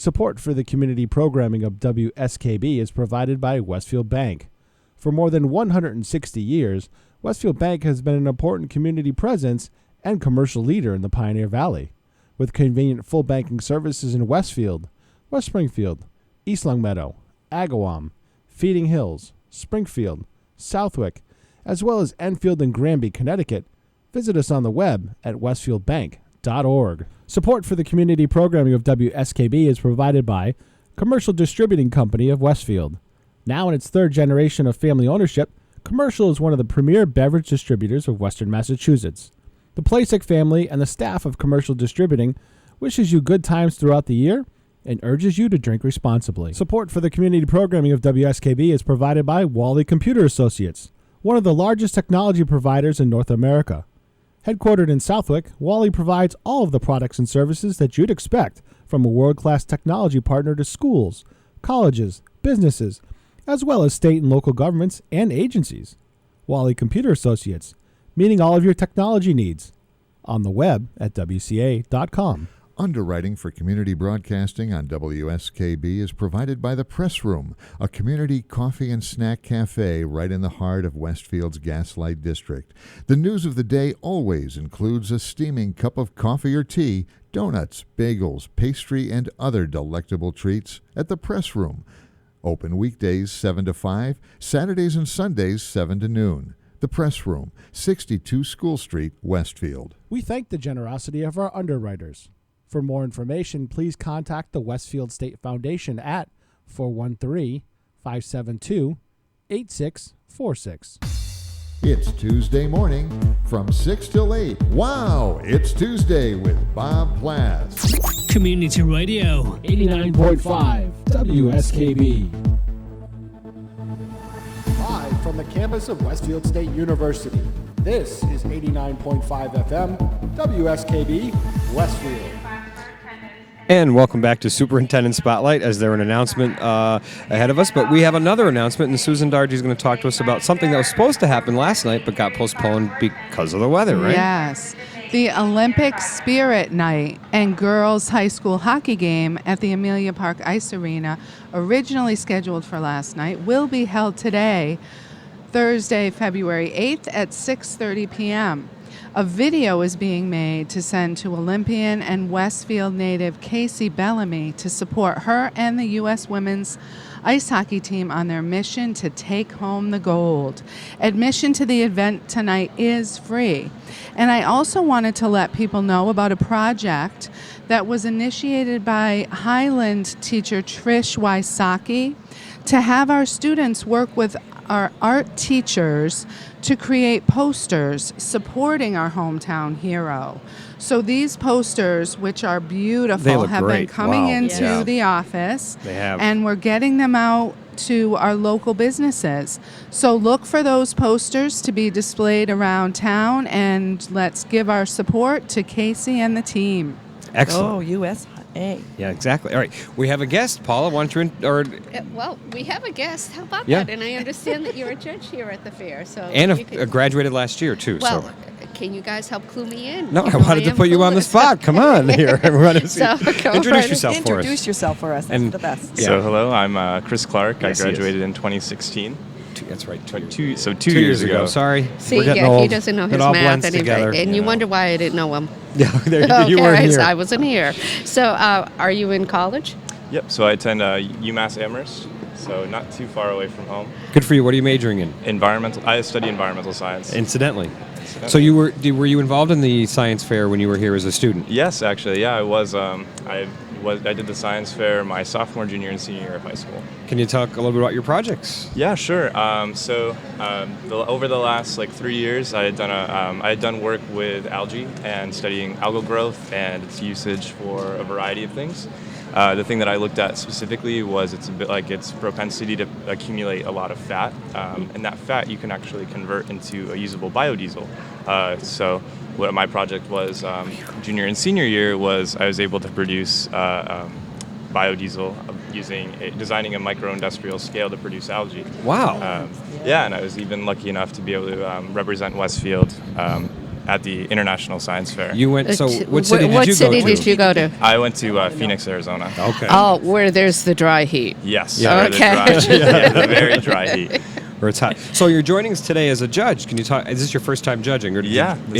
Support for the community programming of WSKB is provided by Westfield Bank. For more than 160 years, Westfield Bank has been an important community presence and commercial leader in the Pioneer Valley. With convenient full banking services in Westfield, West Springfield, East Longmeadow, Agawam, Feeding Hills, Springfield, Southwick, as well as Enfield and Granby, Connecticut, visit us on the web at westfieldbank.org. Support for the community programming of WSKB is provided by Commercial Distributing Company of Westfield. Now in its third generation of family ownership, Commercial is one of the premier beverage distributors of Western Massachusetts. The Plasek family and the staff of Commercial Distributing wishes you good times throughout the year and urges you to drink responsibly. Support for the community programming of WSKB is provided by Wally Computer Associates, one of the largest technology providers in North America. Headquartered in Southwick, Wally provides all of the products and services that you'd expect from a world-class technology partner to schools, colleges, businesses, as well as state and local governments and agencies. Wally Computer Associates, meeting all of your technology needs. On the web at WCA.com. Underwriting for community broadcasting on WSKB is provided by the Press Room, a community coffee and snack cafe right in the heart of Westfield's Gaslight District. The news of the day always includes a steaming cup of coffee or tea, donuts, bagels, pastry, and other delectable treats at the Press Room. Open weekdays 7 to 5, Saturdays and Sundays 7 to noon. The Press Room, 62 School Street, Westfield. We thank the generosity of our underwriters. For more information, please contact the Westfield State Foundation at 413-572-8646. It's Tuesday morning from 6 till 8. Wow, it's Tuesday with Bob Plass. Community Radio 89.5 WSKB. Live from the campus of Westfield State University, this is 89.5 FM WSKB Westfield. And welcome back to Superintendent Spotlight, as there an announcement ahead of us. But we have another announcement, and Susan Dargy is going to talk to us about something that was supposed to happen last night but got postponed because of the weather, right? Yes. The Olympic Spirit Night and Girls High School Hockey Game at the Amelia Park Ice Arena, originally scheduled for last night, will be held today, Thursday, February 8th at 6:30 p.m. A video is being made to send to Olympian and Westfield native Casey Bellamy to support her and the U.S. women's ice hockey team on their mission to take home the gold. Admission to the event tonight is free. And I also wanted to let people know about a project that was initiated by Highland teacher Trish Wysocki to have our students work with our art teachers to create posters supporting our hometown hero. So these posters, which are beautiful, have been coming into the office. They have. And we're getting them out to our local businesses. So look for those posters to be displayed around town, and let's give our support to Casey and the team. Excellent. Oh, USA. Yeah, exactly. All right. We have a guest, Paula. Why don't you... Well, we have a guest. How about Yeah. that? And I understand that you're a judge here at the fair. So And you could- graduated last year, too. Well, so. can you guys help clue me in? No, You I know, wanted to am put you on the clueless. spot. Come on here. So, go Introduce right yourself for us. Introduce yourself for us. That's And- the best. Yeah. So hello, I'm Chris Clark. Yes, he I is. graduated in 2016. That's right. 2 years ago. Sorry. See, We're getting yeah, old. he doesn't know his It all math, blends and, together. and you wonder why I didn't know him. Yeah, there you Okay, weren't right, here. so I wasn't here. So, are you in college? Yep. So I attend UMass Amherst, so not too far away from home. Good for you. What are you majoring in? I study environmental science. Incidentally. So were you involved in the science fair when you were here as a student? Yes, actually. Yeah, I was. I did the science fair my sophomore, junior, and senior year of high school. Can you talk a little bit about your projects? Yeah, sure. Over the last 3 years, I had done work with algae and studying algal growth and its usage for a variety of things. The thing that I looked at specifically was its propensity to accumulate a lot of fat, and that fat you can actually convert into a usable biodiesel. So what my project was junior and senior year was I was able to produce biodiesel designing a micro-industrial scale to produce algae. Wow. Yeah, and I was even lucky enough to be able to represent Westfield at the International Science Fair. You went. So what city did you go to? What city did you go to? I went to Phoenix, Arizona. Okay. Oh, where there's the dry heat. Yes. Yeah. Okay. The very dry heat. Where it's hot. So you're joining us today as a judge. Can you talk? Is this your first time judging? Or it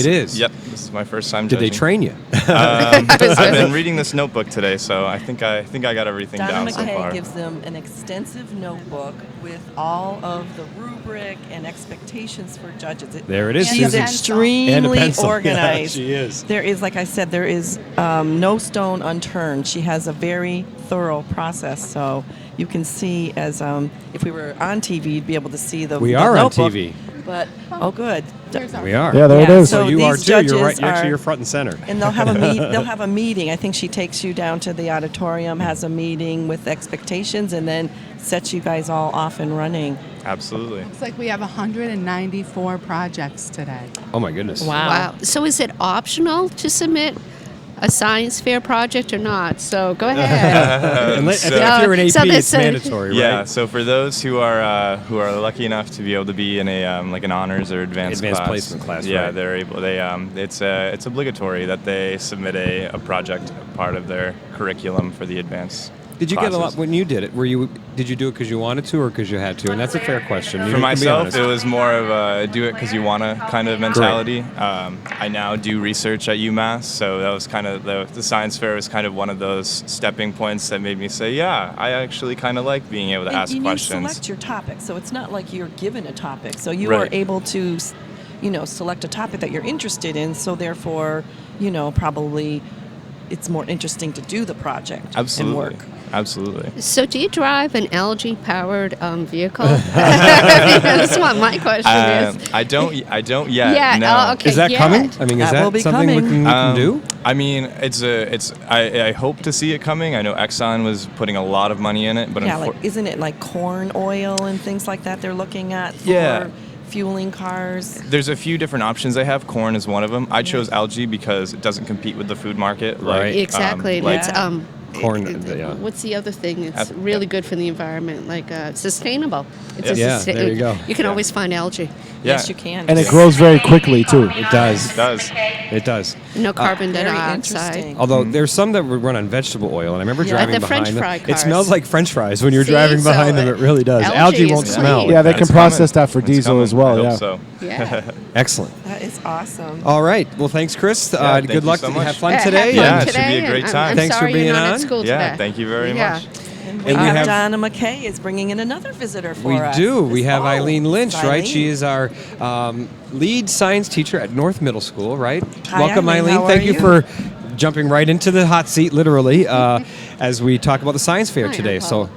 is. Yep. This is my first time Did judging. they train you? I've been reading this notebook today, so I think I got everything Donna down so McKay far. gives them an extensive notebook with all of the rubric and expectations for judges. There it is. She's And a extremely pencil. organized. Yeah, she is. There is, like I said, there is no stone unturned. She has a very thorough process, so you can see as if we were on TV, you'd be able to see the We the are on notebook. TV. But good. We are. Yeah, there it is. So you are these too. You're judges right. Actually, are- you're front and center. And they'll have a meeting. I think she takes you down to the auditorium, has a meeting with expectations, and then sets you guys all off and running. Absolutely. It's like we have 194 projects today. Oh my goodness. Wow. So is it optional to submit a science fair project or not? So go ahead. I think if you're an AP, So this, it's mandatory, right? Yeah. So for those who are lucky enough to be able to be in a like an honors or advanced class, placement class, yeah, right. they're able. It's obligatory that they submit a project part of their curriculum for the advanced. Did you get a lot classes. when you did it? Did you do it because you wanted to or because you had to? And that's a fair question. You For can be myself, honest. it was more of a do it because you want to kind of mentality. I now do research at UMass, so that was kind of the science fair was kind of one of those stepping points that made me say, yeah, I actually kind of like being able to ask and questions. you select your topic, so it's not like you're given a topic. So you Right. are able to, select a topic that you're interested in. So therefore, probably it's more interesting to do the project Absolutely. and work. Absolutely. So do you drive an algae-powered vehicle? That's what my question is. I don't yet. Yeah, No. oh, okay, Is that yet. coming? I mean, is That will that be something we coming. can do? I mean, I hope to see it coming. I know Exxon was putting a lot of money in it, but Yeah, isn't it like corn oil and things like that they're looking at for Yeah. fueling cars? there's a few different options they have. Corn is one of them. I chose algae because it doesn't compete with the food market. Right. Exactly. And it's Corn, yeah. What's the other thing? It's really good for the environment, like sustainable. It's Yeah, there you go. You can always find algae. Yeah. Yes, you can. And it grows very quickly, too. It does. It does. It does. No carbon Very dioxide. interesting. Although there's some that would run on vegetable oil, and I remember driving the behind French them. fry It cars. smells like French fries when you're See? driving So, behind them. It really does. algae Algae is won't clean. smell. Yeah, they That's can process coming. that for It's diesel coming. as well. I Yeah. hope so. Yeah. Excellent. That is awesome. All right. Well, thanks, Chris. thank Good you luck. so much. Have fun Have today. fun Yeah, it should today, be a great and time. I'm Thanks for sorry being you're not on. at school Yeah, today. thank you very Yeah. much. And And we have- Donna McKay is bringing in another visitor for We us. do. We this have fall. Eileen Lynch, It's right? She Eileen. is our lead science teacher at North Middle School, right? Hi, Welcome, Eileen. Eileen. How Thank are you you? for jumping right into the hot seat, literally, as we talk about the science fair Hi, today. I'm So,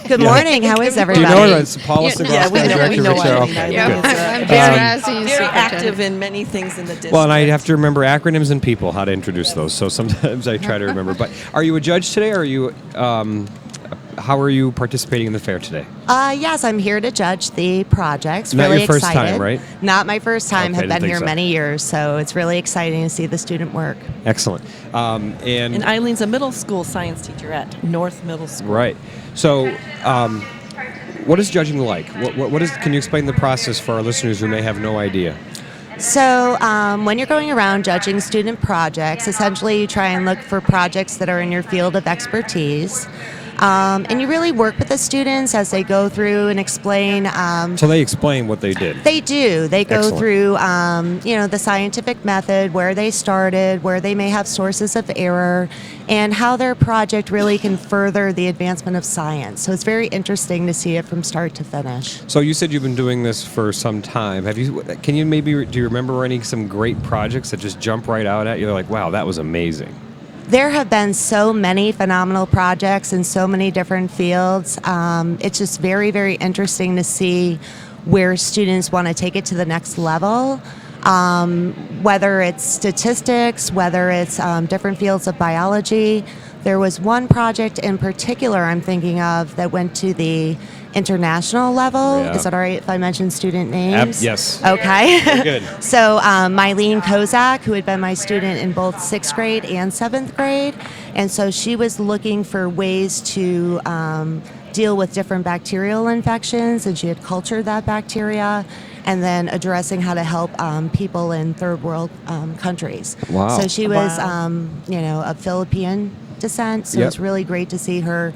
Good morning. How is do everybody? you know her? It's Paula Yeah, Segrosky, Yeah, we know, director we of know HR. Eileen. Okay, Eileen Yeah. is, I'm very, Razzie very active superintendent. in many things in the district. Well, and I have to remember acronyms and people, how to introduce those. So sometimes I try to remember. But are you a judge today, or are you? How are you participating in the fair today? Yes, I'm here to judge the projects. Not really your first excited. time, right? Not my first time. Okay, Have didn't been think here so. many years, so it's really exciting to see the student work. Excellent. And Eileen's a middle school science teacher at North Middle School. Right. So, what is judging like? What is? Can you explain the process for our listeners who may have no idea? So when you're going around judging student projects, essentially you try and look for projects that are in your field of expertise. And you really work with the students as they go through and explain. So they explain what they did. They do. They go Excellent. through, the scientific method, where they started, where they may have sources of error, and how their project really can further the advancement of science. So it's very interesting to see it from start to finish. So you said you've been doing this for some time. Do you remember some great projects that just jump right out at you? They're like, wow, that was amazing. There have been so many phenomenal projects in so many different fields. It's just very, very interesting to see where students want to take it to the next level. Whether it's statistics, whether it's different fields of biology. There was one project in particular I'm thinking of that went to the international level. Yeah. Is that all right if I mention student names? Yes. Okay. Very good. So Mylene Kozak, who had been my student in both 6th grade and 7th grade, and so she was looking for ways to deal with different bacterial infections, and she had cultured that bacteria. and then addressing how to help people in third world countries. Wow. So she was, Wow. of Philippine descent, so Yep. it's really great to see her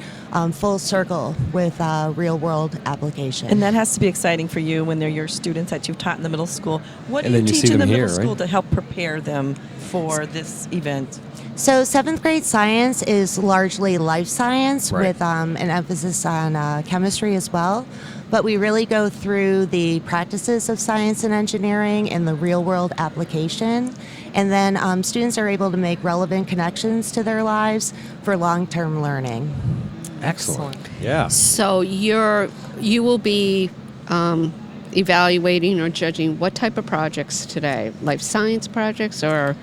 full circle with real world application. And that has to be exciting for you when they're your students that you've taught in the middle school. What And do then you you teach see in the them middle here, school right? to help prepare them for this event? So 7th grade science is largely life science Right. with an emphasis on chemistry as well. But we really go through the practices of science and engineering and the real world application. And then students are able to make relevant connections to their lives for long-term learning. Excellent. Yeah. So you will be evaluating or judging what type of projects today? Life science projects, or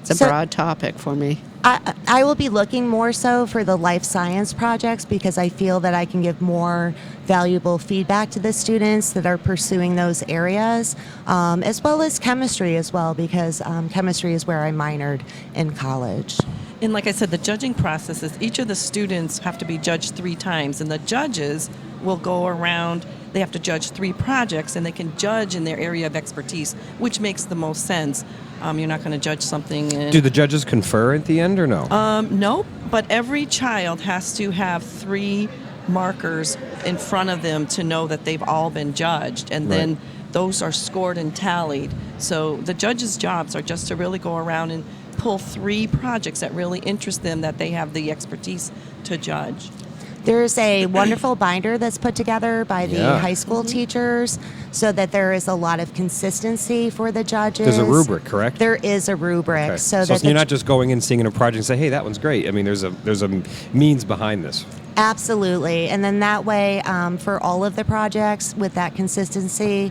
it's a So- broad topic for me? I will be looking more so for the life science projects because I feel that I can give more valuable feedback to the students that are pursuing those areas, as well as chemistry as well, because chemistry is where I minored in college. And like I said, the judging process is each of the students have to be judged 3 times, and the judges will go around. They have to judge 3 projects, and they can judge in their area of expertise, which makes the most sense. You're not going to judge something in... Do the judges confer at the end or no? No, but every child has to have 3 markers in front of them to know that they've all been judged, and then those are scored and tallied. So the judges' jobs are just to really go around and pull 3 projects that really interest them, that they have the expertise to judge. There's a wonderful binder that's put together by the Yeah. high school teachers so that there is a lot of consistency for the judges. There's a rubric, correct? There is a rubric. Okay. So So that you're not just going in, seeing a project and say, hey, that one's great. I mean, there's a means behind this. Absolutely. And then that way, for all of the projects with that consistency,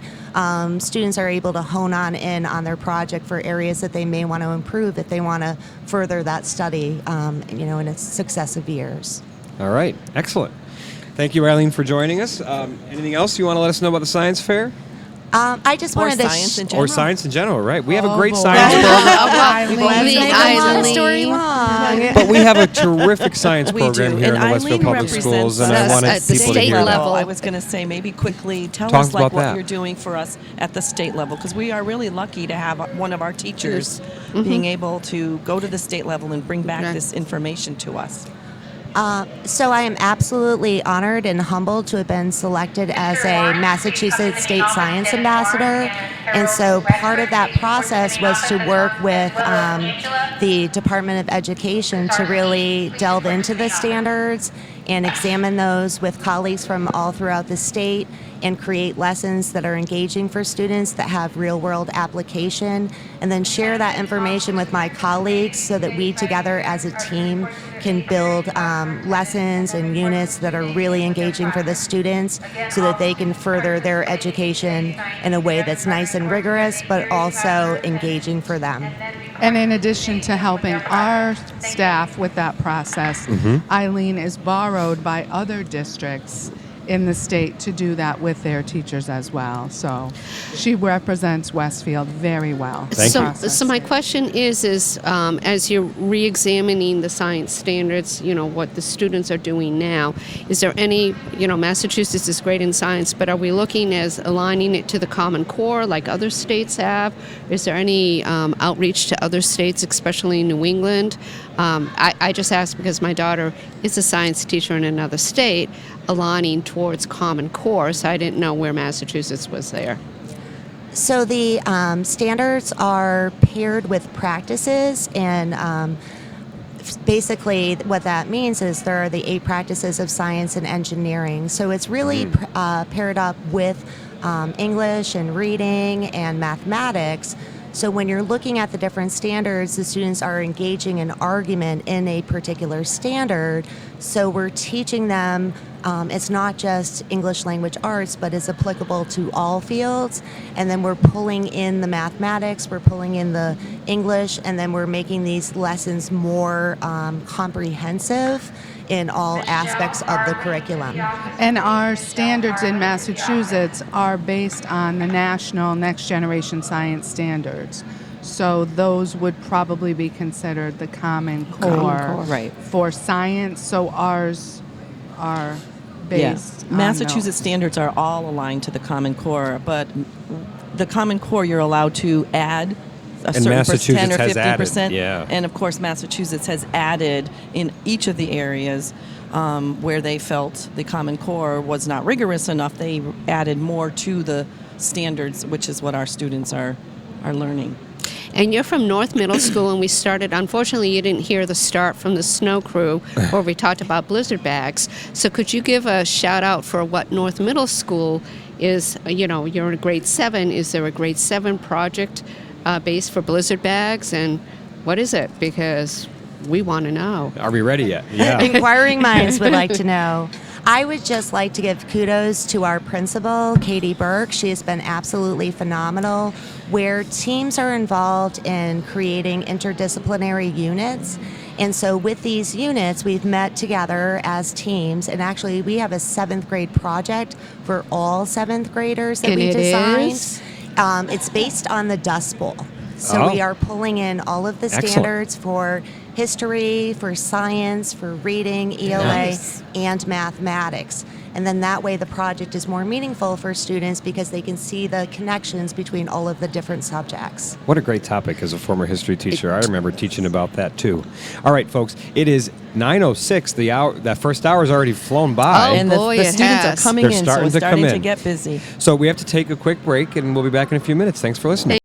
students are able to hone in on their project for areas that they may want to improve if they want to further that study, in its successive years. All right. Excellent. Thank you, Eileen, for joining us. Anything else you want to let us know about the science fair? I just Or wanted to science in general. Or science in general, right? We have a great boy. science program. Let's make a long Eileen. story long. But we have a terrific science We program do. here in And the Westfield Eileen Public Schools, represents and I us wanted at the people to state hear level. I was going to say, maybe quickly tell Talk us like about what that. you're doing for us at the state level, because we are really lucky to have one of our teachers being able to go to the state level and bring back this information to us. So I am absolutely honored and humbled to have been selected as a Massachusetts State Science Ambassador. And so part of that process was to work with the Department of Education to really delve into the standards and examine those with colleagues from all throughout the state and create lessons that are engaging for students that have real-world application, and then share that information with my colleagues so that we together as a team can build lessons and units that are really engaging for the students so that they can further their education in a way that's nice and rigorous but also engaging for them. And in addition to helping our staff with that process, Eileen is borrowed by other districts in the state to do that with their teachers as well. So she represents Westfield very well. So my question is as you're re-examining the science standards, what the students are doing now, is there any, Massachusetts is great in science, but are we looking as aligning it to the Common Core like other states have? Is there any outreach to other states, especially New England? I just asked because my daughter is a science teacher in another state, aligning towards Common Core, so I didn't know where Massachusetts was there. So the standards are paired with practices, and basically what that means is there are the 8 practices of science and engineering. So it's really paired up with English and reading and mathematics. So when you're looking at the different standards, the students are engaging in argument in a particular standard. So we're teaching them it's not just English language arts, but it's applicable to all fields. And then we're pulling in the mathematics, we're pulling in the English, and then we're making these lessons more comprehensive in all aspects of the curriculum. And our standards in Massachusetts are based on the national Next Generation Science Standards. So those would probably be considered the Common Core, Right. for science. So ours are based on Massachusetts those. standards are all aligned to the Common Core, but the Common Core you're allowed to add a certain Massachusetts 10 or has 15%. added, yeah. And of course, Massachusetts has added in each of the areas where they felt the Common Core was not rigorous enough. They added more to the standards, which is what our students are learning. And you're from North Middle School, and we started, unfortunately, you didn't hear the start from the snow crew where we talked about blizzard bags. So could you give a shout out for what North Middle School is? You know, you're in grade 7. Is there a grade 7 project based for blizzard bags? And what is it? Because we want to know. Are we ready yet? Yeah. Inquiring minds would like to know. I would just like to give kudos to our principal, Katie Burke. She has been absolutely phenomenal, where teams are involved in creating interdisciplinary units. And so with these units, we've met together as teams, and actually we have a 7th grade project for all 7th graders that And we it designed. is? It's based on the Dust Bowl. So we are pulling in all of the Excellent. standards for history, for science, for reading, ELA, Nice. and mathematics. And then that way the project is more meaningful for students because they can see the connections between all of the different subjects. What a great topic as a former history teacher. I remember teaching about that too. All right, folks, it is 9:06. The hour, that first hour has already flown by. Oh, And boy, the it students has. are coming They're in, so starting it's to come starting to in. get busy. So we have to take a quick break, and we'll be back in a few minutes. Thanks for listening.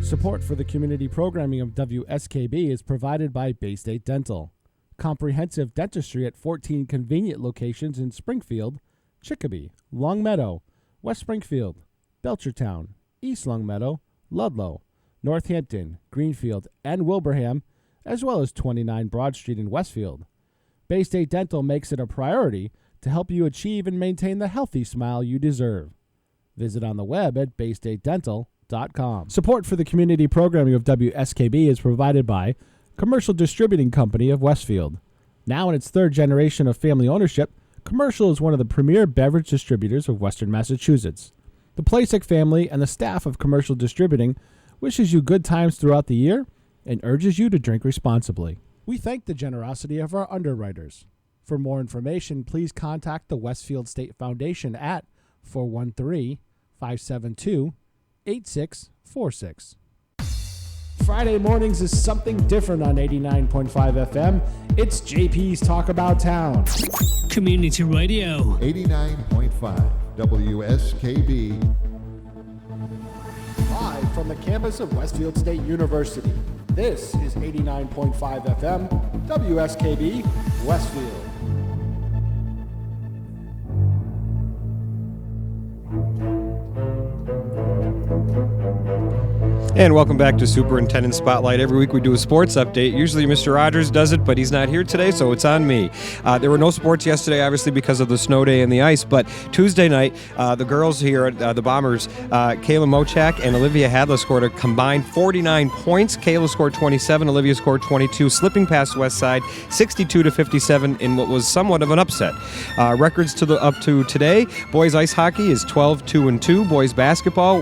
Support for the community programming of WSKB is provided by Bay State Dental. Comprehensive dentistry at 14 convenient locations in Springfield, Chicopee, Longmeadow, West Springfield, Belchertown, East Longmeadow, Ludlow, Northampton, Greenfield, and Wilbraham, as well as 29 Broad Street in Westfield. Bay State Dental makes it a priority to help you achieve and maintain the healthy smile you deserve. Visit on the web at baystatedental.com. Support for the community programming of WSKB is provided by commercial distributing company of Westfield. Now in its third generation of family ownership, Commercial is one of the premier beverage distributors of Western Massachusetts. The Plasek family and the staff of Commercial Distributing wishes you good times throughout the year and urges you to drink responsibly. We thank the generosity of our underwriters. For more information, please contact the Westfield State Foundation at 413-572-8646. Friday mornings is something different on 89.5 FM. It's JP's Talk About Town. Community Radio. 89.5 WSKB. Live from the campus of Westfield State University. This is 89.5 FM, WSKB, Westfield. And welcome back to Superintendent Spotlight. Every week we do a sports update. Usually Mr. Rogers does it, but he's not here today, so it's on me. There were no sports yesterday, obviously, because of the snow day and the ice, but Tuesday night, the girls here at the Bombers, Kayla Mochak and Olivia Hadla scored a combined 49 points. Kayla scored 27, Olivia scored 22, slipping past Westside 62-57 in what was somewhat of an upset. Records up to today, boys ice hockey is 12-2-2, boys basketball,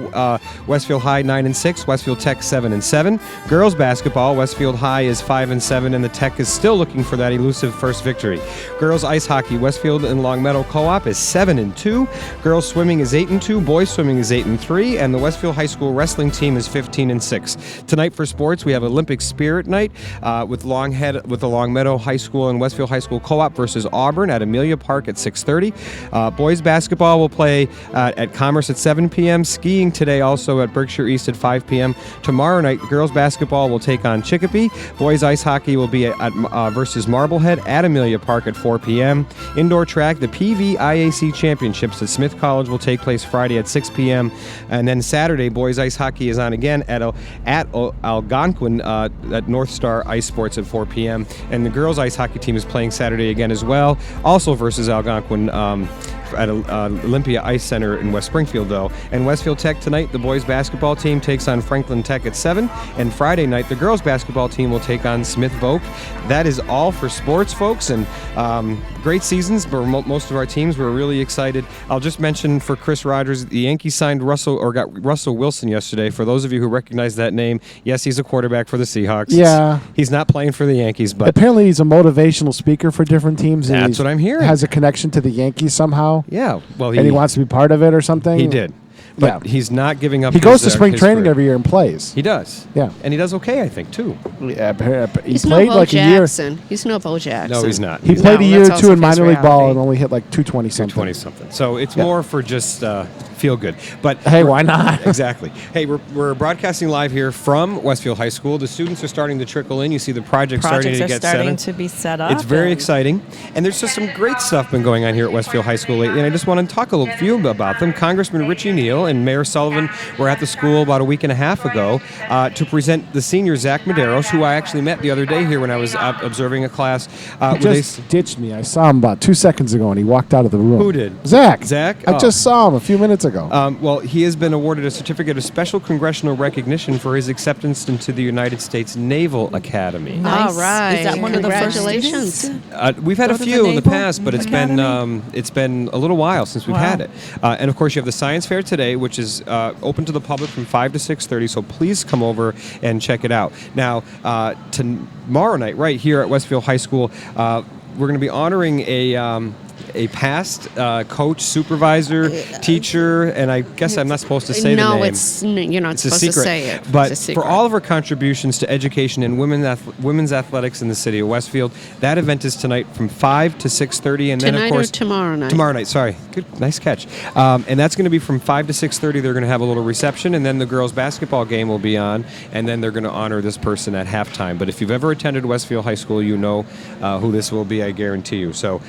Westfield High 9-6, Westfield Tech 7-7. Girls basketball, Westfield High is 5-7, and the Tech is still looking for that elusive first victory. Girls ice hockey, Westfield and Longmeadow Co-op is 7-2. Girls swimming is 8-2. Boys swimming is 8-3, and the Westfield High School wrestling team is 15-6. Tonight for sports, we have Olympic Spirit Night with the Longmeadow High School and Westfield High School Co-op versus Auburn at Amelia Park at 6:30. Boys basketball will play at Commerce at 7 p.m. Skiing today also at Berkshire East at 5 p.m. Tomorrow night, girls basketball will take on Chicopee. Boys ice hockey will be at versus Marblehead at Amelia Park at 4 p.m. Indoor track, the PVIAC Championships at Smith College will take place Friday at 6 p.m. And then Saturday, boys ice hockey is on again at Algonquin at North Star Ice Sports at 4 p.m. And the girls ice hockey team is playing Saturday again as well, also versus Algonquin at Olympia Ice Center in West Springfield, though. And Westfield Tech tonight, the boys basketball team takes on Franklin Tech at 7. And Friday night, the girls basketball team will take on Smith Voke. That is all for sports, folks, and great seasons for most of our teams. We're really excited. I'll just mention for Chris Rogers, the Yankees signed got Russell Wilson yesterday. For those of you who recognize that name, yes, he's a quarterback for the Seahawks. Yeah. He's not playing for the Yankees, but apparently he's a motivational speaker for different teams. That's what I'm hearing. Has a connection to the Yankees somehow. Yeah, well, and he wants to be part of it or something. He did, but he's not giving up. He goes to spring training every year and plays. He does. Yeah, and he does okay, I think, too. Yeah, he's played like a year. He's no Bo Jackson. No, he's not. He played a year or two in minor league ball and only hit like 220 something. 220 something. So it's more for just feel good. But hey, why not? Exactly. Hey, we're broadcasting live here from Westfield High School. The students are starting to trickle in. You see the projects starting to be set up. It's very exciting, and there's just some great stuff been going on here at Westfield High School lately. And I just want to talk a few about them. Congressman Richie Neal and Mayor Sullivan were at the school about a week and a half ago to present the senior Zach Medeiros, who I actually met the other day here when I was observing a class. He just ditched me. I saw him about 2 seconds ago, and he walked out of the room. Who did? Zach. Zach? I just saw him a few minutes ago. Well, he has been awarded a certificate of special congressional recognition for his acceptance into the United States Naval Academy. Nice. All right. Is that one of the first Congratulations. We've had a few in the past, but it's been a little while since we've had it. And of course, you have the science fair today, which is open to the public from 5 to 6:30. So please come over and check it out. Now, tomorrow night, right here at Westfield High School, we're going to be honoring a past coach, supervisor, teacher, and I guess I'm not supposed to say the name. You're not supposed to say it. But for all of our contributions to education and women's athletics in the city of Westfield, that event is tonight from 5 to 6:30, and then of course tomorrow night. Tomorrow night, sorry, good, nice catch. And that's going to be from 5 to 6:30. They're going to have a little reception, and then the girls' basketball game will be on, and then they're going to honor this person at halftime. But if you've ever attended Westfield High School, you know who this will be. I guarantee you. So.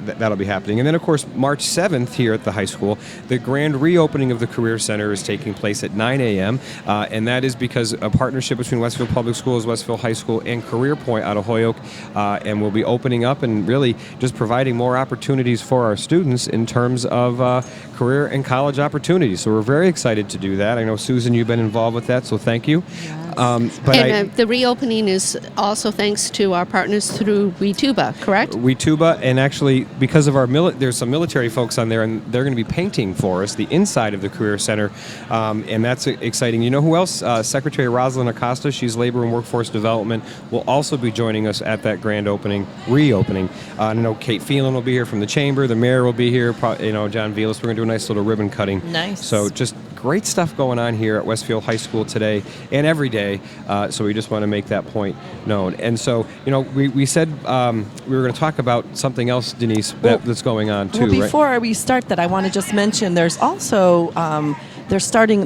That'll be happening. And then, of course, March 7th here at the high school, the grand reopening of the Career Center is taking place at 9 a.m., and that is because a partnership between Westfield Public Schools, Westfield High School, and Career Point out of Holyoke, and we'll be opening up and really just providing more opportunities for our students in terms of career and college opportunities. So we're very excited to do that. I know, Susan, you've been involved with that, so thank you. Yes. The reopening is also thanks to our partners through WeTuba, correct? WeTuba, and actually because of our there's some military folks on there, and they're going to be painting for us the inside of the Career Center, and that's exciting. You know who else? Secretary Rosalind Acosta, she's Labor and Workforce Development, will also be joining us at that grand reopening. I know Kate Phelan will be here from the Chamber, the Mayor will be here, John Velas. We're going to do a nice little ribbon cutting. Nice. So just great stuff going on here at Westfield High School today and every day. So we just want to make that point known. And so, we said we were going to talk about something else, Denise, that's going on too. Well, before we start that, I want to just mention there's also the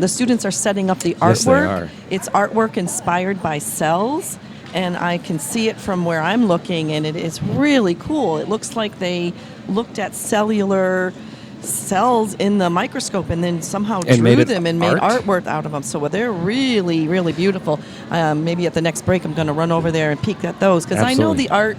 students are setting up the artwork. Yes, they are. It's artwork inspired by cells. And I can see it from where I'm looking, and it is really cool. It looks like they looked at cellular cells in the microscope and then somehow drew them and made artwork out of them. So they're really, really beautiful. Maybe at the next break I'm going to run over there and peek at those, because I know the art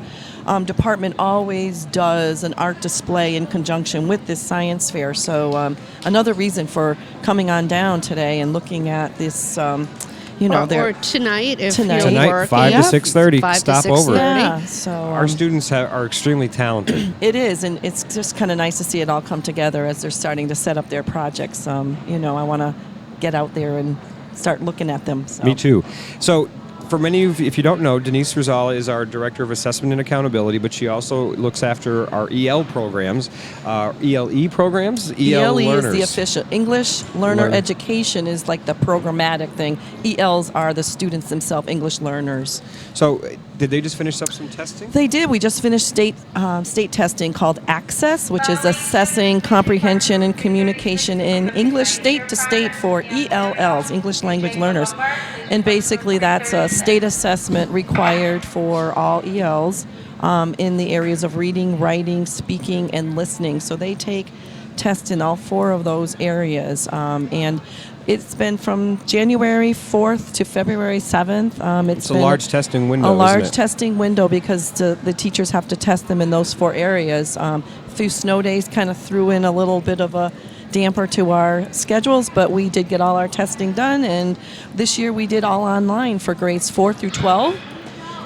department always does an art display in conjunction with this science fair. So another reason for coming on down today and looking at this or tonight if you're working. 5 to 6:30. 5 Stop to 6:30. over. Yeah, so our students are extremely talented. It is, and it's just kind of nice to see it all come together as they're starting to set up their projects. I want to get out there and start looking at them. So. Me too. So, for many of you, if you don't know, Denise Rosala is our Director of Assessment and Accountability, but she also looks after our EL programs, ELE programs, EL learners. Is the official. English Learner Education is like the programmatic thing. ELs are the students themselves, English learners. So, did they just finish up some testing? They did. We just finished state testing called Access, which is assessing comprehension and communication in English state to state for ELLs, English language learners. And basically that's a state assessment required for all ELs in the areas of reading, writing, speaking, and listening. So they take tests in all 4 of those areas. And it's been from January 4th to February 7th. It's a large testing window, A large isn't it? testing window because the teachers have to test them in those 4 areas. A few snow days kind of threw in a little bit of a damper to our schedules, but we did get all our testing done, and this year we did all online for grades 4 through 12.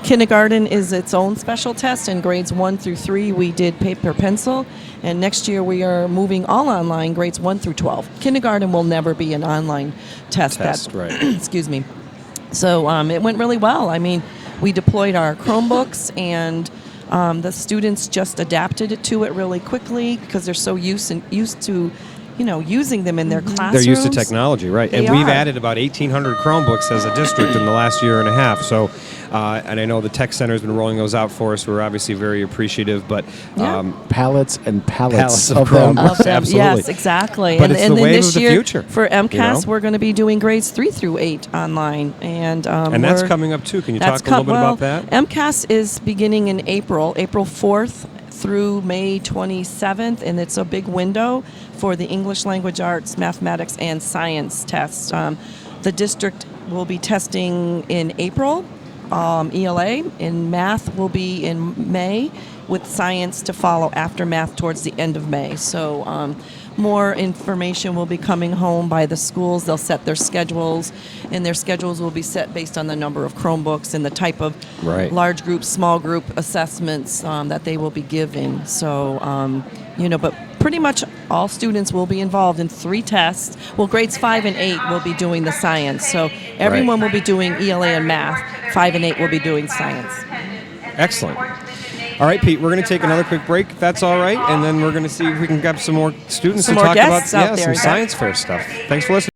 Kindergarten is its own special test, and grades 1 through 3 we did paper pencil, and next year we are moving all online, grades 1 through 12. Kindergarten will never be an online test. Right. Excuse me. So it went really well. I mean, we deployed our Chromebooks, and the students just adapted to it really quickly because they're so used to using them in their classrooms. They're used to technology, right? They and we've are. added about 1,800 Chromebooks as a district in the last year and a half. So, and I know the tech center has been rolling those out for us. We're obviously very appreciative, but pallets and pallets of them. Absolutely. Yes, exactly. But it's the then wave this of the year, future. For MCAS, we're going to be doing grades 3 through 8 online, and that's coming up too. Can you talk a little bit about that? MCAS is beginning in April 4th through May 27th, and it's a big window for the English language arts, mathematics, and science tests. The district will be testing in April, ELA, and math will be in May, with science to follow after math towards the end of May. So more information will be coming home by the schools. They'll set their schedules, and their schedules will be set based on the number of Chromebooks and the type of large group, small group assessments that they will be giving. So, but pretty much all students will be involved in 3 tests. Well, grades 5 and 8 will be doing the science. So everyone will be doing ELA and math. 5 and 8 will be doing science. Excellent. All right, Pete, we're going to take another quick break, if that's all right, and then we're going to see if we can get some more students to talk about some science fair stuff. Thanks for listening.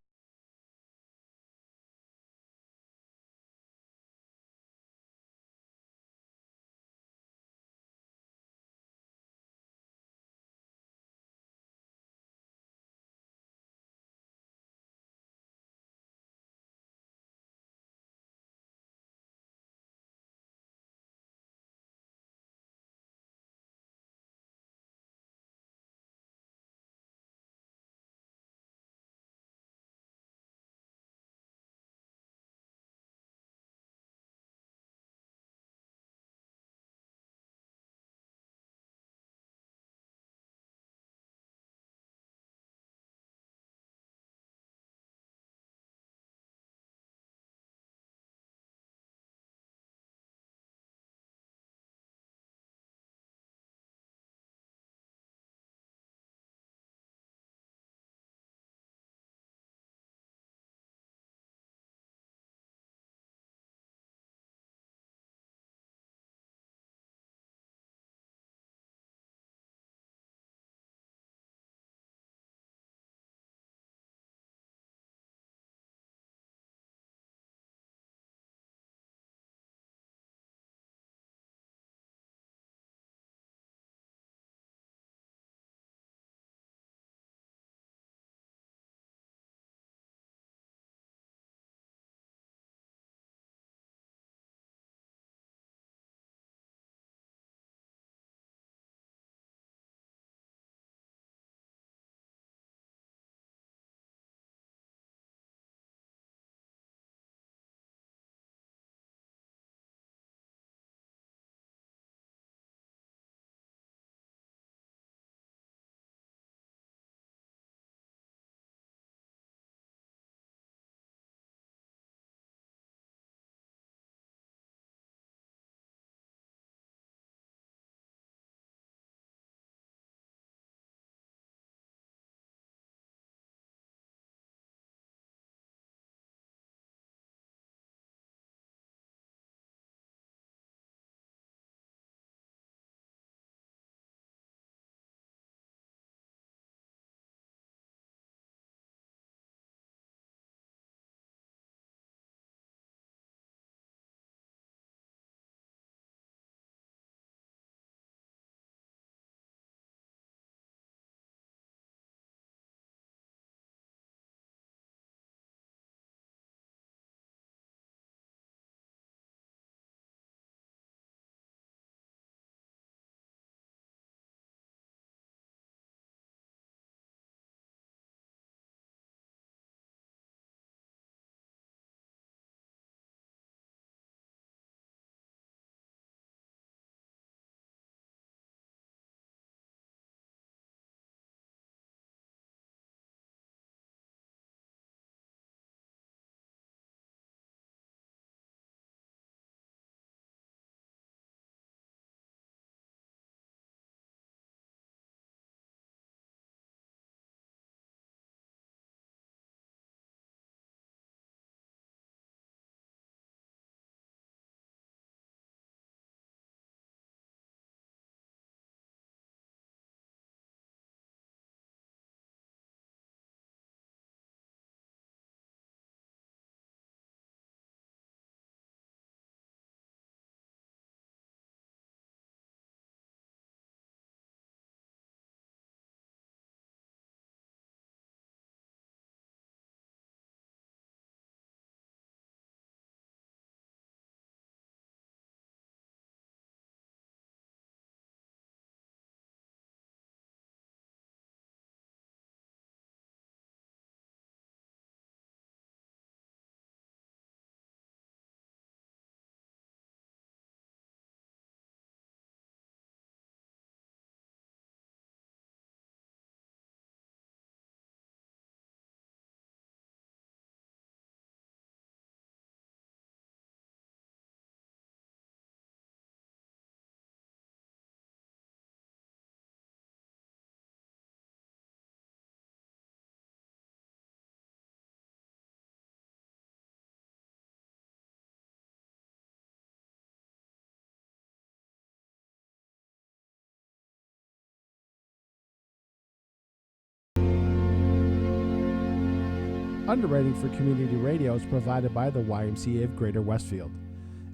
Underwriting for community radio is provided by the YMCA of Greater Westfield.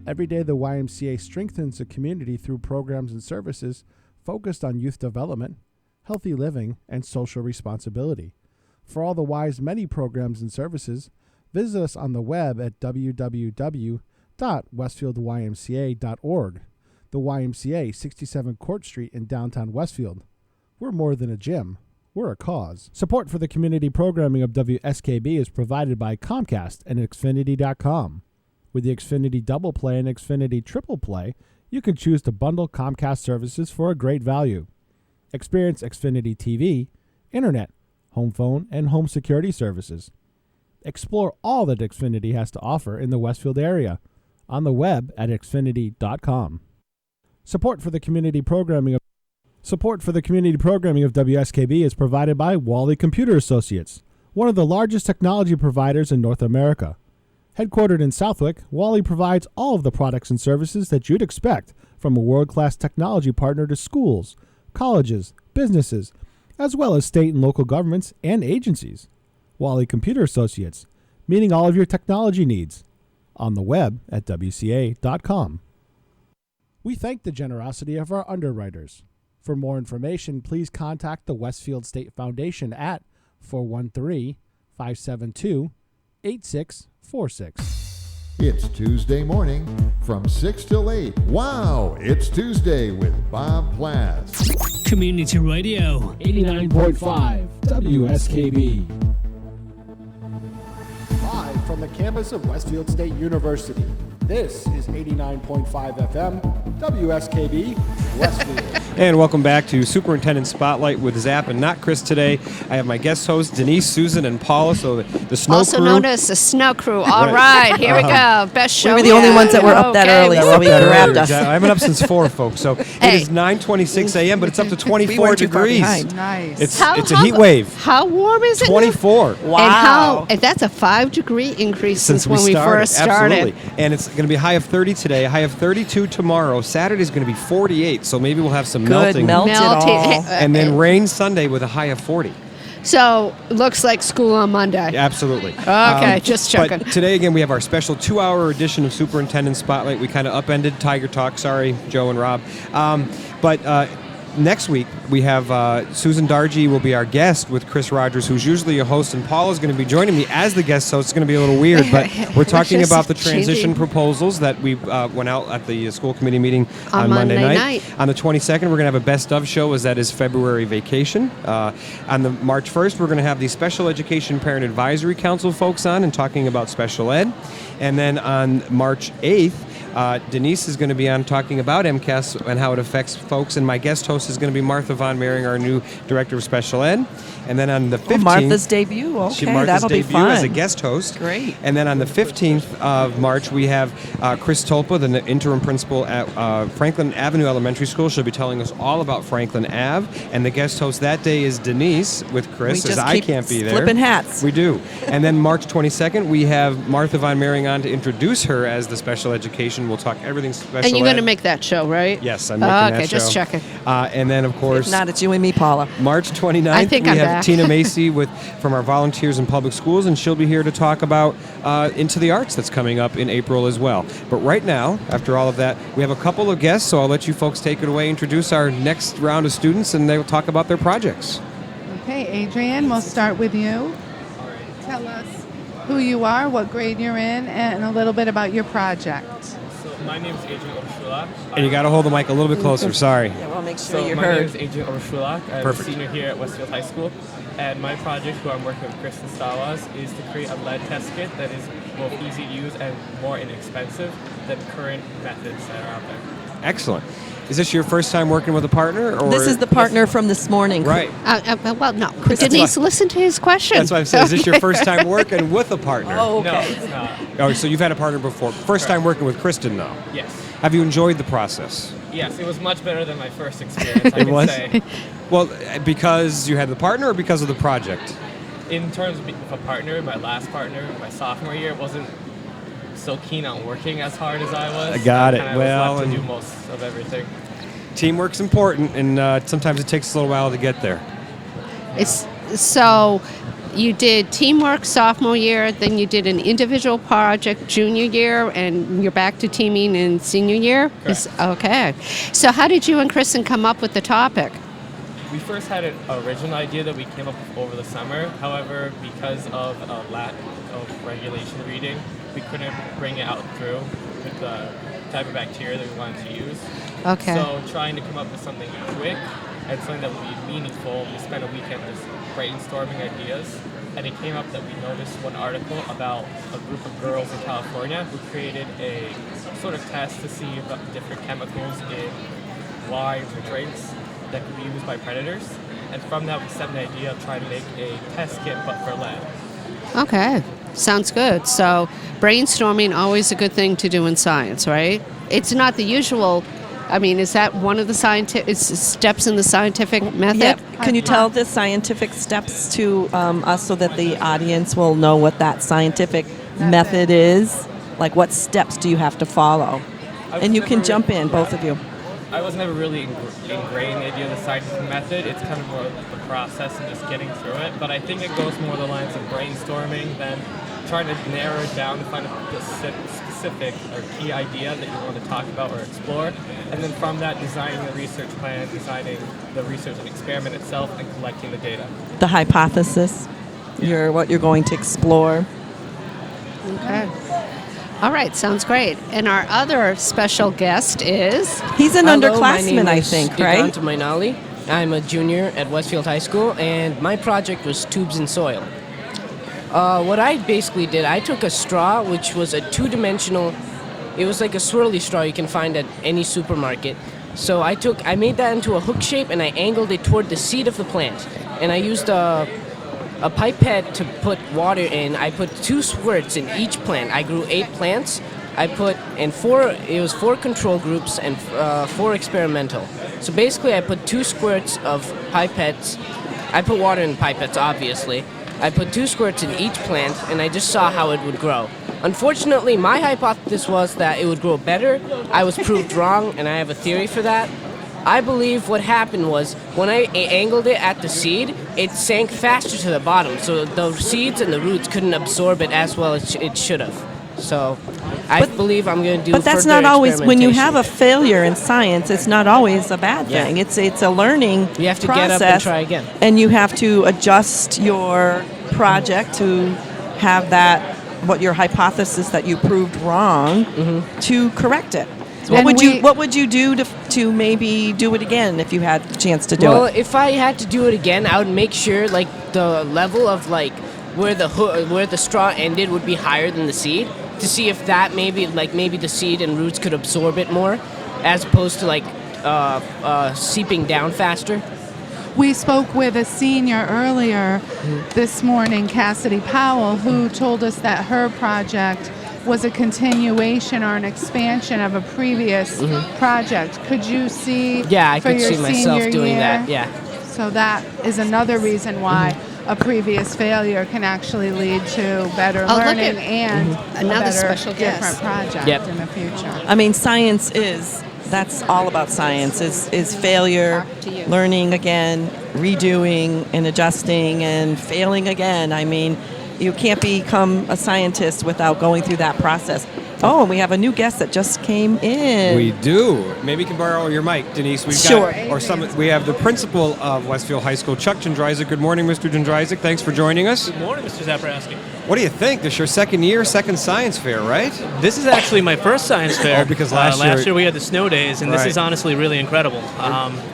Every day, the YMCA strengthens the community through programs and services focused on youth development, healthy living, and social responsibility. For all the Y's many programs and services, visit us on the web at www.westfieldymca.org. The YMCA, 67 Court Street in downtown Westfield. We're more than a gym. We're a cause. Support for the community programming of WSKB is provided by Comcast and Xfinity.com. With the Xfinity Double Play and Xfinity Triple Play, you can choose to bundle Comcast services for a great value. Experience Xfinity TV, Internet, home phone, and home security services. Explore all that Xfinity has to offer in the Westfield area on the web at Xfinity.com. Support for the community programming of WSKB is provided by Wally Computer Associates, one of the largest technology providers in North America. Headquartered in Southwick, Wally provides all of the products and services that you'd expect from a world-class technology partner to schools, colleges, businesses, as well as state and local governments and agencies. Wally Computer Associates, meeting all of your technology needs. On the web at WCA.com. We thank the generosity of our underwriters. For more information, please contact the Westfield State Foundation at 413-572-8646. It's Tuesday morning from 6 till 8. Wow, it's Tuesday with Bob Plass. Community Radio 89.5 WSKB. Live from the campus of Westfield State University. This is 89.5 FM, WSKB, Westfield. And welcome back to Superintendent Spotlight with Zap and not Chris today. I have my guest hosts, Denise, Susan, and Paula. So the snow also crew. known as the Snow Crew. All right, here we go. Best show. We were the only ones that were up that early, so we grabbed us. I've been up since 4, folks. So it is 9:26 a.m., but it's up to 24 degrees. Nice. It's a heat wave. How warm is it? 24. Wow. And that's a 5-degree increase since when we first started. Absolutely. And it's going to be a high of 30 today, a high of 32 tomorrow. Saturday is going to be 48, so maybe we'll have some melting. Melting. And then rain Sunday with a high of 40. So, looks like school on Monday. Absolutely. Okay, just checking. But today, again, we have our special 2-hour edition of Superintendent Spotlight. We kind of upended Tiger Talk. Sorry, Joe and Rob. Next week, we have Susan Dargy will be our guest with Chris Rogers, who's usually a host, and Paul is going to be joining me as the guest host. It's going to be a little weird, but we're talking about the transition proposals that we went out at the school committee meeting on Monday night. On the 22nd, we're going to have a best of show, as that is February vacation. On the March 1st, we're going to have the Special Education Parent Advisory Council folks on and talking about special ed. And then on March 8th, Denise is going to be on talking about MCAS and how it affects folks, and my guest host is going to be Martha Von Mering, our new Director of Special Ed. And then on the 15th... Martha's debut. Okay, Martha's that'll be debut fun. as a guest host. Great. And then on the 15th of March, we have Chris Tolpa, the interim principal at Franklin Avenue Elementary School. She'll be telling us all about Franklin Ave. And the guest host that day is Denise with Chris, We as just I keep can't be there. flipping hats. We do. And then March 22nd, we have Martha Von Mering on to introduce her as the special education. We'll talk everything special And you're going to ed. make that show, right? Yes, I'm making that show. Okay, just checking. And then, of course... If not, it's you and me, Paula. March 29th, I think we I'm have back. Tina Macy from our Volunteers in Public Schools, and she'll be here to talk about Into the Arts that's coming up in April as well. But right now, after all of that, we have a couple of guests, so I'll let you folks take it away, introduce our next round of students, and they will talk about their projects. Okay, Adrian, we'll start with you. Tell us who you are, what grade you're in, and a little bit about your project. So my name is Adrian Orushulak. And you got to hold the mic a little bit closer, sorry. Yeah, we'll make sure you're my heard. name is Adrian Orushulak. I'm Perfect. a senior here at Westfield High School. And my project, who I'm working with Kristen Stawas, is to create a lead test kit that is both easy to use and more inexpensive than current methods that are out there. Excellent. Is this your first time working with a partner? Or This is the partner from this morning. Right. Well, no. Denise, listen to his question. That's what I'm saying. Is this your first time working with a partner? Oh, okay. No, it's not. Oh, so you've had a partner before. First time working with Kristen, though. Yes. Have you enjoyed the process? Yes, it was much better than my first experience, I It can was? say. Well, because you had the partner or because of the project? In terms of a partner, my last partner, my sophomore year, wasn't so keen on working as hard as I was. I got it. I Well, was left to and- do most of everything. Teamwork's important, and sometimes it takes a little while to get there. It's so you did teamwork sophomore year, then you did an individual project junior year, and you're back to teaming in senior year? Okay. So how did you and Kristen come up with the topic? We first had an original idea that we came up with over the summer. However, because of a lack of regulation reading, we couldn't bring it out through with the type of bacteria that we wanted to use. Okay. So trying to come up with something quick and something that would be meaningful, we spent a weekend just brainstorming ideas. And it came up that we noticed one article about a group of girls in California who created a sort of test to see about different chemicals in wines or drinks that could be used by predators. And from that, we set an idea of trying to make a test kit, but for lead. Okay, sounds good. So brainstorming, always a good thing to do in science, right? It's not the usual. I mean, is that one of the steps in the scientific method? Yeah. Can you tell the scientific steps to us so that the audience will know what that scientific method is? Like, what steps do you have to follow? And you can jump in, both of you. I was never really ingrained in the idea of the scientific method. It's kind of more of the process and just getting through it. But I think it goes more the lines of brainstorming than trying to narrow it down to find a specific or key idea that you want to talk about or explore. And then from that, designing the research plan, designing the research and experiment itself, and collecting the data. The hypothesis, what you're going to explore. Okay. All right, sounds great. And our other special guest is... He's an Hello, underclassman, I think, right? My name is Mainali. I'm a junior at Westfield High School, and my project was tubes in soil. What I basically did, I took a straw, which was a two-dimensional... It was like a swirly straw you can find at any supermarket. So I made that into a hook shape, and I angled it toward the seed of the plant. And I used a pipette to put water in. I put 2 squirts in each plant. I grew 8 plants. It was 4 control groups and 4 experimental. So basically I put 2 squirts of pipettes. I put water in pipettes, obviously. I put 2 squirts in each plant, and I just saw how it would grow. Unfortunately, my hypothesis was that it would grow better. I was proved wrong, and I have a theory for that. I believe what happened was when I angled it at the seed, it sank faster to the bottom, so the seeds and the roots couldn't absorb it as well as it should have. So I believe I'm going to do. But that's not always, when you have a failure in science, it's not always a bad thing. It's a learning process. You have to get up and try again. And you have to adjust your project to have that, what your hypothesis that you proved wrong, to correct it. So what would you do to maybe do it again if you had the chance to do it? Well, if I had to do it again, I would make sure like the level of like where the straw ended would be higher than the seed, to see if that maybe the seed and roots could absorb it more, as opposed to like seeping down faster. We spoke with a senior earlier this morning, Cassidy Powell, who told us that her project was a continuation or an expansion of a previous project. Could you see? Yeah, I for could your see myself senior doing year? that. Yeah. So that is another reason why a previous failure can actually lead to better learning and another a better, special guest. different project in the future. I mean, science that's all about science, is failure, learning again, redoing and adjusting and failing again. I mean, you can't become a scientist without going through that process. Oh, and we have a new guest that just came in. We do. Maybe you can borrow your mic, Denise. We have the principal of Westfield High School, Chuck Jędrzejczyk. Good morning, Mr. Jędrzejczyk. Thanks for joining us. Good morning, Mr. Zaprowski. What do you think? This is your second year, second science fair, right? This is actually my first science fair. Because last year we had the snow days, and this is honestly really incredible.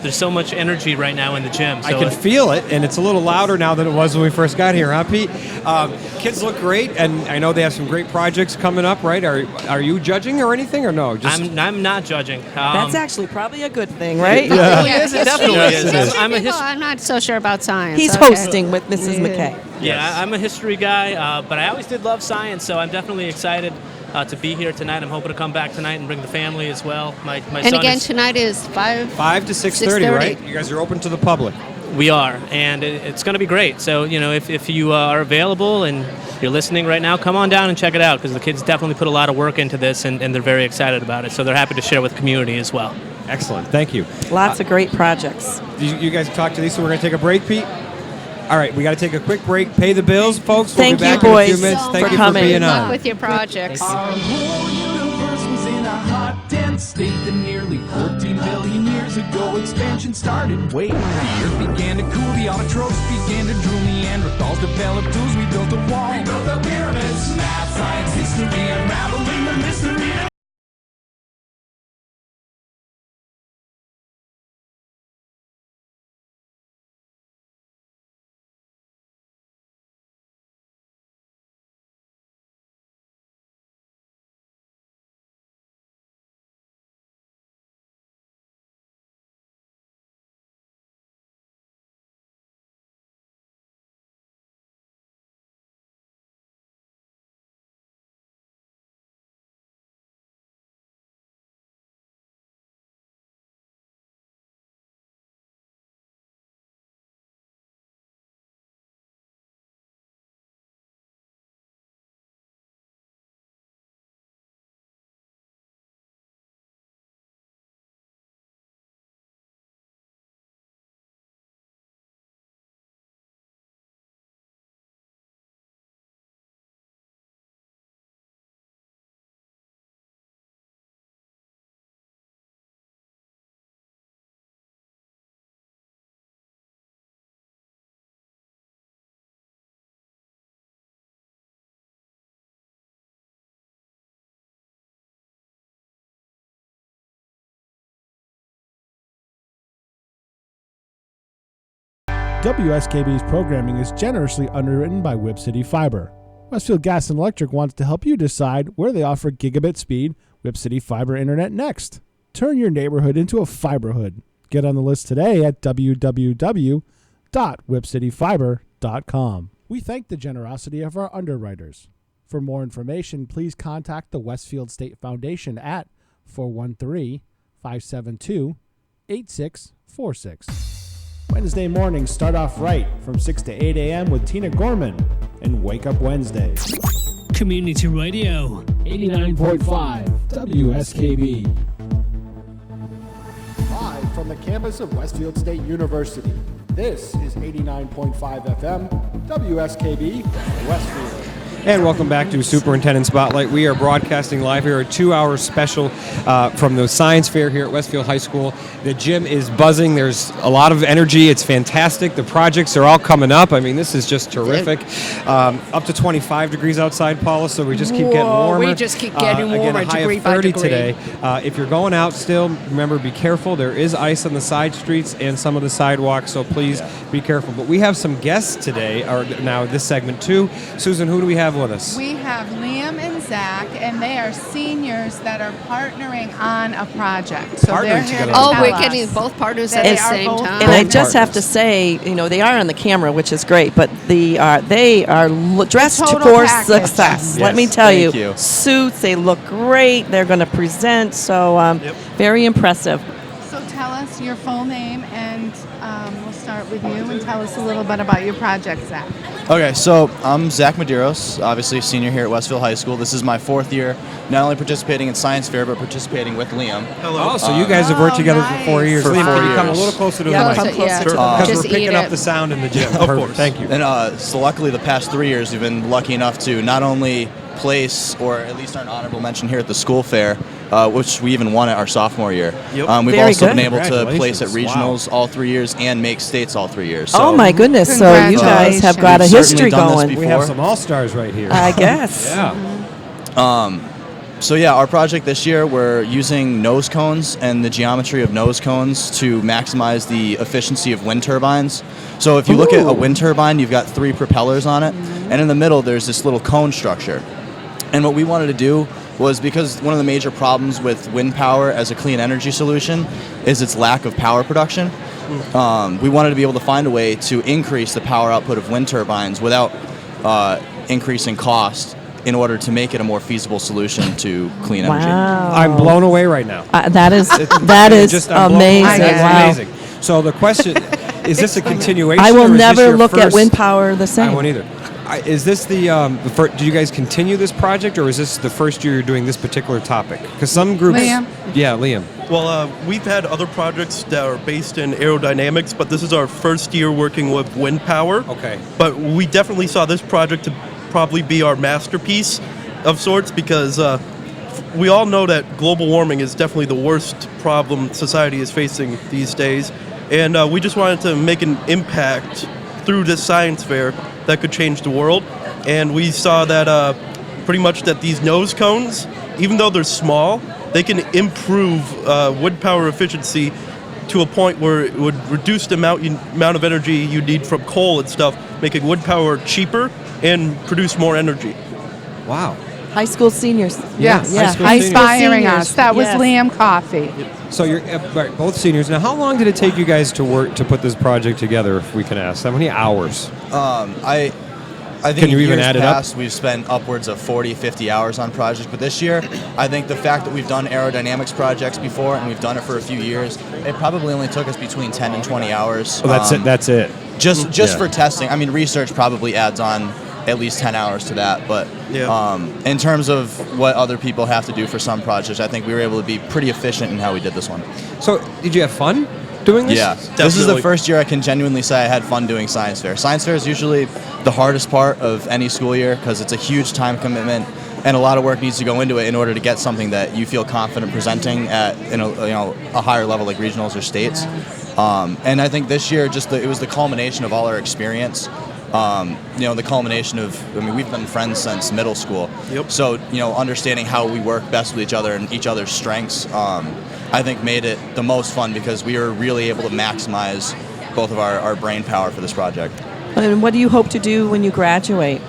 There's so much energy right now in the gym. So I can feel it, and it's a little louder now than it was when we first got here, huh, Pete? Kids look great, and I know they have some great projects coming up, right? Are you judging or anything, or no? I'm not judging. That's actually probably a good thing, right? It definitely is. I'm not so sure about science. He's hosting with Mrs. McKay. Yeah, I'm a history guy, but I always did love science, so I'm definitely excited to be here tonight. I'm hoping to come back tonight and bring the family as well. My and son again, is, tonight is 5 to 6:30, right? You guys are open to the public. We are, and it's going to be great. So, if you are available and you're listening right now, come on down and check it out, because the kids definitely put a lot of work into this, and they're very excited about it. So they're happy to share with the community as well. Excellent. Thank you. Lots of great projects. You guys talk to these, so we're going to take a break, Pete? All right, we got to take a quick break, pay the bills, folks. Thank we'll be you, back in a few boys, minutes. for Thank you coming. for being Good luck on. with your projects. Our whole universe was in a hot, dense state that nearly 14 billion years ago expansion started. Wait, the earth began to cool, the autotrophs began to drool, Neanderthals developed tools, we built a wall. We built the pyramids, math, science, history, unraveling the mystery. WSKB's programming is generously underwritten by Whip City Fiber. Westfield Gas and Electric wants to help you decide where they offer gigabit speed Whip City Fiber Internet next. Turn your neighborhood into a fiberhood. Get on the list today at www.whipcityfiber.com. We thank the generosity of our underwriters. For more information, please contact the Westfield State Foundation at 413-572-8646. Wednesday mornings start off right from 6 to 8 a.m. with Tina Gorman and Wake Up Wednesday. Community Radio. 89.5 WSKB. Live from the campus of Westfield State University, this is 89.5 FM WSKB Westfield. And welcome back to Superintendent Spotlight. We are broadcasting live here, a 2-hour special from the science fair here at Westfield High School. The gym is buzzing. There's a lot of energy. It's fantastic. The projects are all coming up. I mean, this is just terrific. Up to 25 degrees outside, Paula, so we just keep getting warmer. We just keep getting warmer, again, a high degree of by 30 degree. today. If you're going out still, remember, be careful. There is ice on the side streets and some of the sidewalks, so please be careful. But we have some guests today, or now this segment too. Susan, who do we have with us? We have Liam and Zach, and they are seniors that are partnering on a project. So they're here to Oh, tell we're us getting both partners that at the they are same both time. And I just have to say, they are on the camera, which is great, but they are dressed total for package. success. Yes, Let me tell thank you, you. suits, they look great. They're going to present, so very impressive. So tell us your full name, and we'll start with you, and tell us a little bit about your project, Zach. Okay, so I'm Zach Medeiros, obviously a senior here at Westfield High School. This is my 4th year, not only participating in science fair, but participating with Liam. Hello. Oh, so you guys have worked together for 4 years. For Liam, 4 can you come a years. little closer to the Yeah, mic? come closer to the Because Just we're picking eat up it. the sound in the gym. Of Perfect. course. Thank you. And so luckily the past 3 years we've been lucky enough to not only place, or at least earn honorable mention here at the school fair, which we even won at our sophomore year. Yep. We've Very also good. been able to place at Congratulations. regionals all 3 years and make states all 3 years. So Oh my goodness! So you guys have got a We've history certainly done this going. before. We have some all-stars right here. I guess. Yeah. So yeah, our project this year, we're using nose cones and the geometry of nose cones to maximize the efficiency of wind turbines. So if you look at a wind turbine, you've got 3 propellers on it, and in the middle there's this little cone structure. And what we wanted to do was, because one of the major problems with wind power as a clean energy solution is its lack of power production, we wanted to be able to find a way to increase the power output of wind turbines without increasing cost, in order to make it a more feasible solution to clean energy. Wow. I'm blown away right now. That is I'm amazing. blown away. That's Wow. amazing. So the question, is this a continuation? I will or is this never your look at first- wind power the same. I won't either. Is this the did you guys continue this project, or is this the first year you're doing this particular topic? Because some groups... Liam? Yeah, Liam. Well, we've had other projects that are based in aerodynamics, but this is our first year working with wind power. Okay. But we definitely saw this project to probably be our masterpiece of sorts, because we all know that global warming is definitely the worst problem society is facing these days. And we just wanted to make an impact through this science fair that could change the world. And we saw that pretty much that these nose cones, even though they're small, they can improve wood power efficiency to a point where it would reduce the amount of energy you need from coal and stuff, making wood power cheaper and produce more energy. Wow. High school seniors. Yeah. Inspiring seniors. us. That was Yes. Liam Coffey. So you're right, both seniors. Now, how long did it take you guys to work to put this project together, if we can ask? How many hours? I think Can you in even years add it up? past, we've spent upwards of 40, 50 hours on projects. But this year, I think the fact that we've done aerodynamics projects before and we've done it for a few years, it probably only took us between 10 and 20 hours. Oh, that's it. That's it. Just for testing. I mean, research probably adds on at least 10 hours to that. But in terms of what other people have to do for some projects, I think we were able to be pretty efficient in how we did this one. So, did you have fun doing this? Yeah. This is the first year I can genuinely say I had fun doing science fair. Science fair is usually the hardest part of any school year because it's a huge time commitment and a lot of work needs to go into it in order to get something that you feel confident presenting at a higher level like regionals or states. And I think this year it was the culmination of all our experience. The culmination of, we've been friends since middle school. Yep. So, understanding how we work best with each other and each other's strengths, I think made it the most fun because we were really able to maximize both of our brain power for this project. And what do you hope to do when you graduate?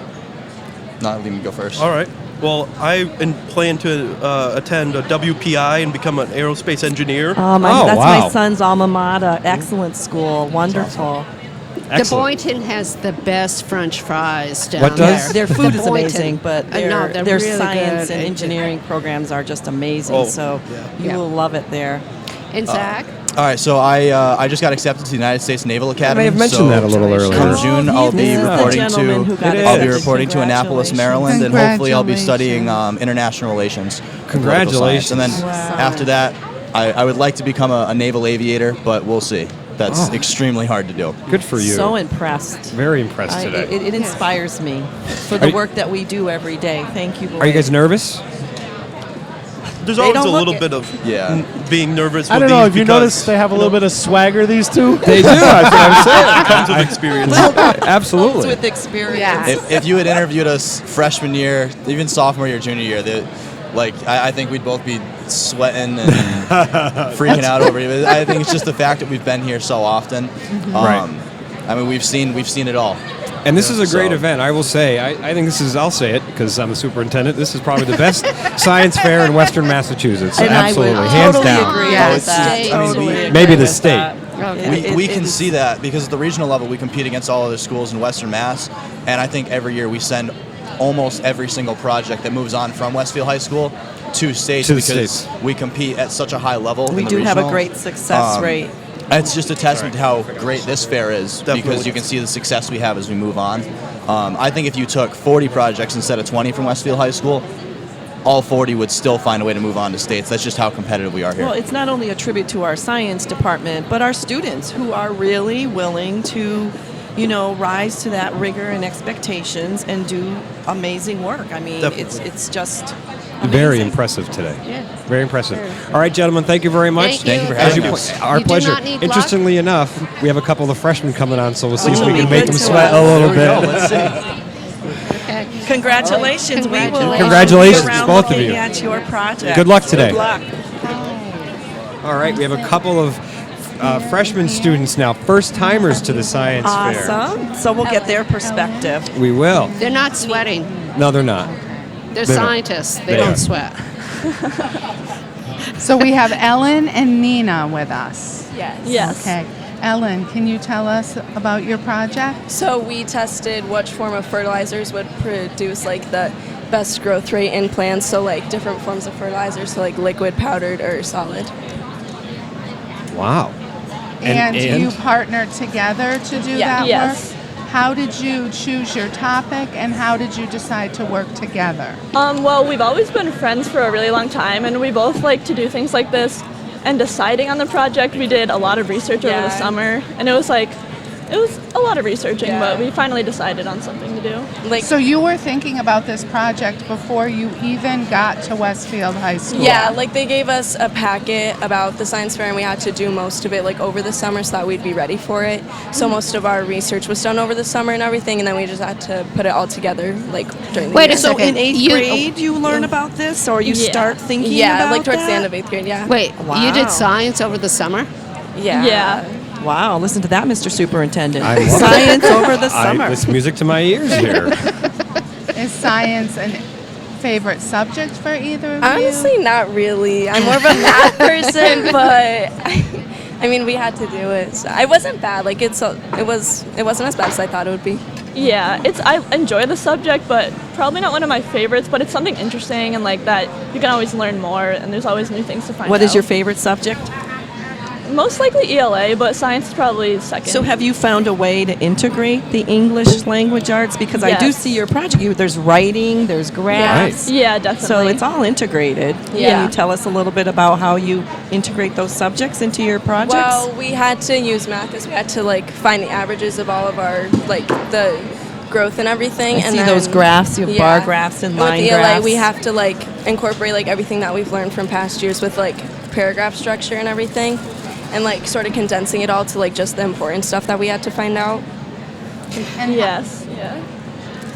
Not let me go first. All right. Well, I plan to attend a WPI and become an aerospace engineer. That's my son's alma mater. Excellent school. Wonderful. The Boynton has the best French fries down What does? there. Their food The is Boynton. amazing, but I know, they're their really science good. and engineering programs are just amazing. Oh, so you Yeah. will love it there. And Zach? All right, so I just got accepted to the United States Naval Academy. may have mentioned that a little earlier. Come June, I'll be This is the reporting gentleman who got accepted. Annapolis, Maryland, and hopefully I'll be studying international relations. and political science. And then after that, I would like to become a naval aviator, but we'll see. That's extremely hard to do. Good for you. So impressed. Very impressed today. It inspires me for the work that we do every day. Thank you, boys. Are you guys nervous? There's They always don't a look little it. bit of being nervous. I with don't know these if you because, notice they have a little bit of swagger. These two. They do. That's what I'm saying. It comes with experience. Absolutely. with experience. Yeah. If you had interviewed us freshman year, even sophomore year, junior year, I think we'd both be sweating and freaking out over it. I think it's just the fact that we've been here so often. Right. We've seen it all. And this is a great So- event, I will say. I think this is, I'll say it because I'm a superintendent, this is probably the best science fair in Western Massachusetts. And Absolutely. I would Hands totally down. agree Yeah. with that. Totally agree Maybe the with state. that. Okay. We can see that because at the regional level, we compete against all other schools in Western Mass. And I think every year we send almost every single project that moves on from Westfield High School to states To the because states. we compete at such a high level. We in the do have a regional. great success rate. It's just a testament to how great this fair is Definitely. because you can see the success we have as we move on. I think if you took 40 projects instead of 20 from Westfield High School, all 40 would still find a way to move on to states. That's just how competitive we are here. Well, it's not only a tribute to our science department, but our students who are really willing to, rise to that rigor and expectations and do amazing work. I mean, it's just amazing. Very impressive today. Yeah. Very impressive. All right, gentlemen, thank you very much. Thank you for As having you us. Our You do pleasure. not need luck. Interestingly enough, we have a couple of freshmen coming on, so we'll see if Which we will can be make good them to sweat us. a little There we bit. go. Let's see. Okay. Congratulations. We will Congratulations, be around both of looking you. at your project. Good luck today. Good luck. All right, we have a couple of freshman students now, first timers to the science fair. Awesome. So we'll get their perspective. We will. They're not sweating. No, they're not. They're They're not. scientists. They They don't are. sweat. So we have Ellen and Nina with us. Yes. Okay. Ellen, can you tell us about your project? So we tested which form of fertilizers would produce the best growth rate in plants. So different forms of fertilizers, so liquid, powdered, or solid. Wow. And you partnered together to do that Yes. work? how did you choose your topic, and how did you decide to work together? Well, we've always been friends for a really long time, and we both like to do things like this. And deciding on the project, we did a lot of research over the summer, and it was a lot of researching, but we finally decided on something to do. So you were thinking about this project before you even got to Westfield High School? Yeah, like they gave us a packet about the science fair, and we had to do most of it like over the summer so that we'd be ready for it. So most of our research was done over the summer and everything, and then we just had to put it all together like during the year. So in 8th grade you learn about this, or you start thinking about like towards that? the end of 8th grade, yeah. Wait, Wow. you did science over the summer? Yeah. Wow, listen to that, Mr. Superintendent. I- Science over the summer. It's music to my ears here. Is science a favorite subject for either of you? Honestly, not really. I'm more of a math person, but I mean, we had to do it. So it wasn't bad. Like it wasn't as bad as I thought it would be. Yeah, I enjoy the subject, but probably not one of my favorites, but it's something interesting and like that you can always learn more, and there's always new things to find out. What is your favorite subject? Most likely ELA, but science is probably second. So have you found a way to integrate the English language arts? Because I do Yes. see your project. There's writing, there's graphs. Yeah, definitely. So it's all integrated. Yeah. Can you tell us a little bit about how you integrate those subjects into your projects? Well, we had to use math because we had to like find the averages of all of our like the growth and everything. I and see then, those graphs. You have bar graphs and line with ELA, graphs. we have to like incorporate like everything that we've learned from past years with like paragraph structure and everything, and like sort of condensing it all to like just the important stuff that we had to find out. And yes. Yeah.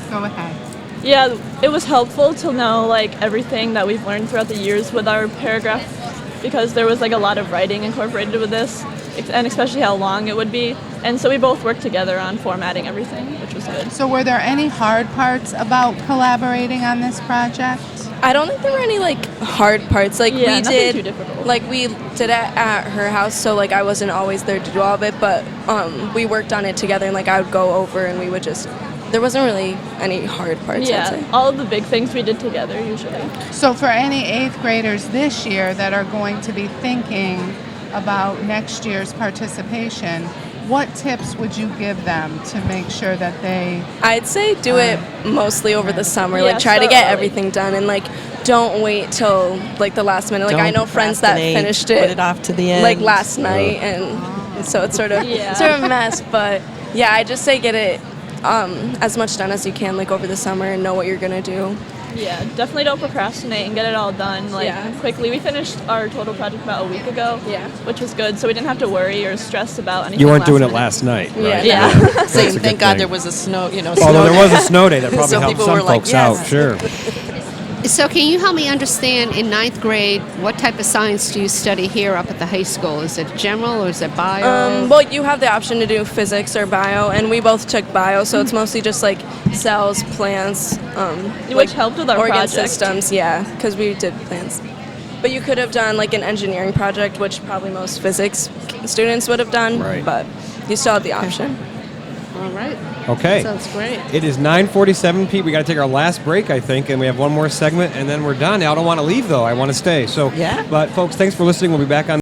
Go ahead. Yeah, it was helpful to know like everything that we've learned throughout the years with our paragraph, because there was like a lot of writing incorporated with this, and especially how long it would be. And so we both worked together on formatting everything, which was good. So were there any hard parts about collaborating on this project? I don't think there were any like hard parts. Like Yeah, we nothing did, too difficult. like we did it at her house, so like I wasn't always there to do all of it, but we worked on it together, and like I would go over, and we would just. There wasn't really any hard parts. I'd Yeah, say. all of the big things we did together usually. So for any 8th graders this year that are going to be thinking about next year's participation, what tips would you give them to make sure that they... I'd say do it mostly over the summer. Yeah, Like try to start get early. everything done, and like don't wait till like the last minute. Like I Don't know friends that procrastinate, finished it, put it off to the end. like last night, and so it's sort of sort of a mess. But yeah, I just say get it as much done as you can, like over the summer, and know what you're gonna do. Yeah, definitely don't procrastinate and get it all done like quickly. We finished our total project about a week ago, which was good, so we didn't have to worry or stress about anything. You weren't doing it minute. last night, right? Yeah. That's a good Thank God thing. there was a snow. Although there was a snow day, that probably So helped people some were like, folks out. yes. Sure. So can you help me understand, in 9th grade, what type of science do you study here up at the high school? Is it general or is it bio? Well, you have the option to do physics or bio, and we both took bio, so it's mostly just like cells, plants, Which helped with our organ project. systems. Yeah, because we did plants. But you could have done like an engineering project, which probably most physics students would have done. Right. But you still have the option. All right. Okay. Sounds great. It is 9:47, Pete. We got to take our last break, I think, and we have one more segment, and then we're done. I don't want to leave, though. I want to stay. So, Yeah. But, folks, thanks for listening. We'll be back on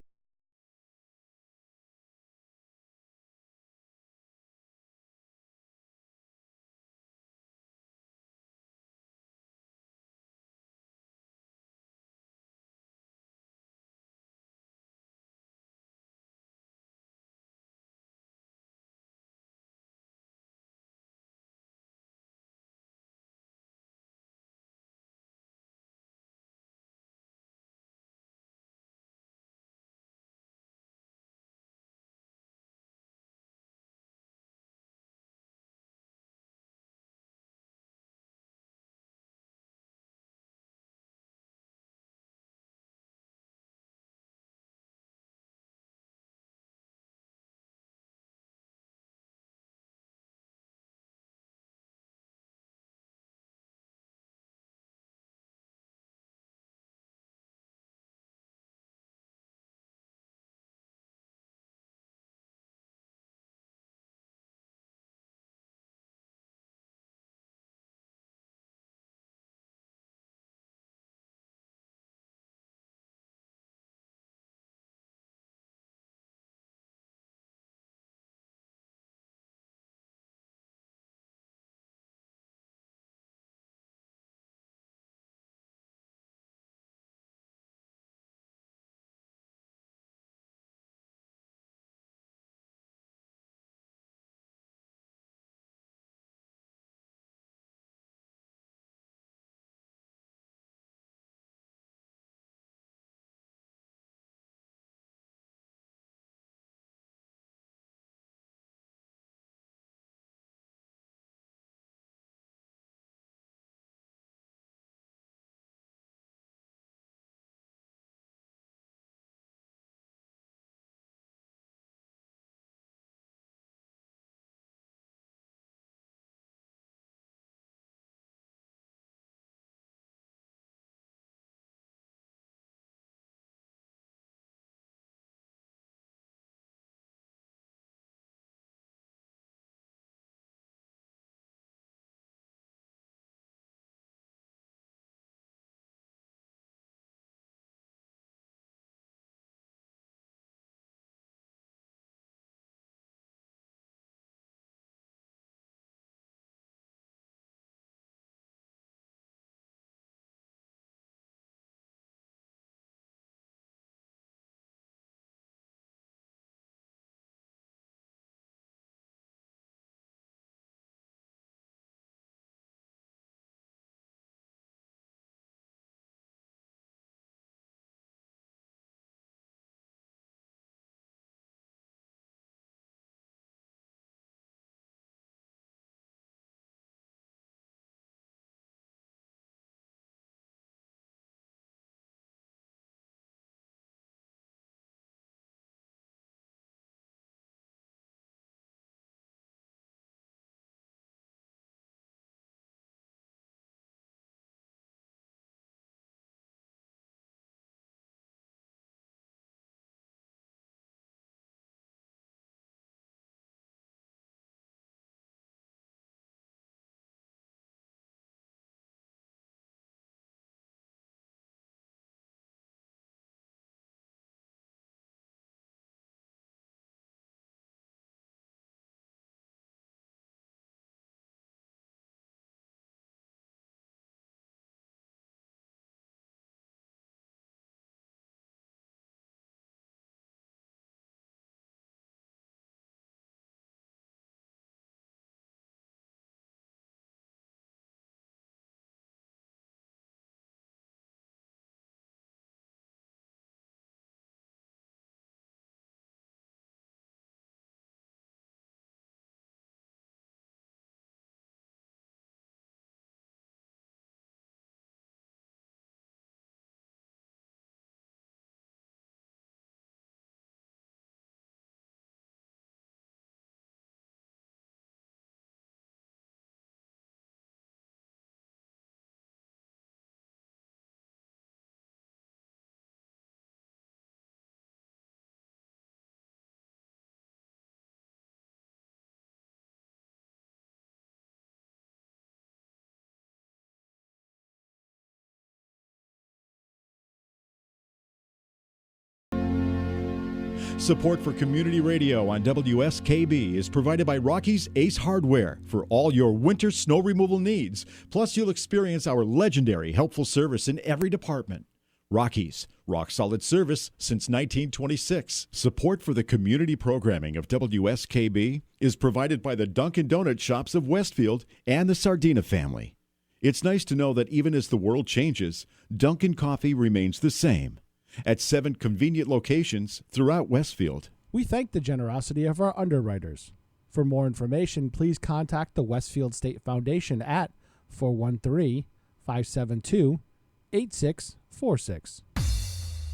Support for community radio on WSKB is provided by Rocky's Ace Hardware for all your winter snow removal needs. Plus, you'll experience our legendary helpful service in every department. Rocky's, rock solid service since 1926. Support for the community programming of WSKB is provided by the Dunkin' Donut shops of Westfield and the Sardina family. It's nice to know that even as the world changes, Dunkin' Coffee remains the same at 7 convenient locations throughout Westfield. We thank the generosity of our underwriters. For more information, please contact the Westfield State Foundation at 413-572-8646.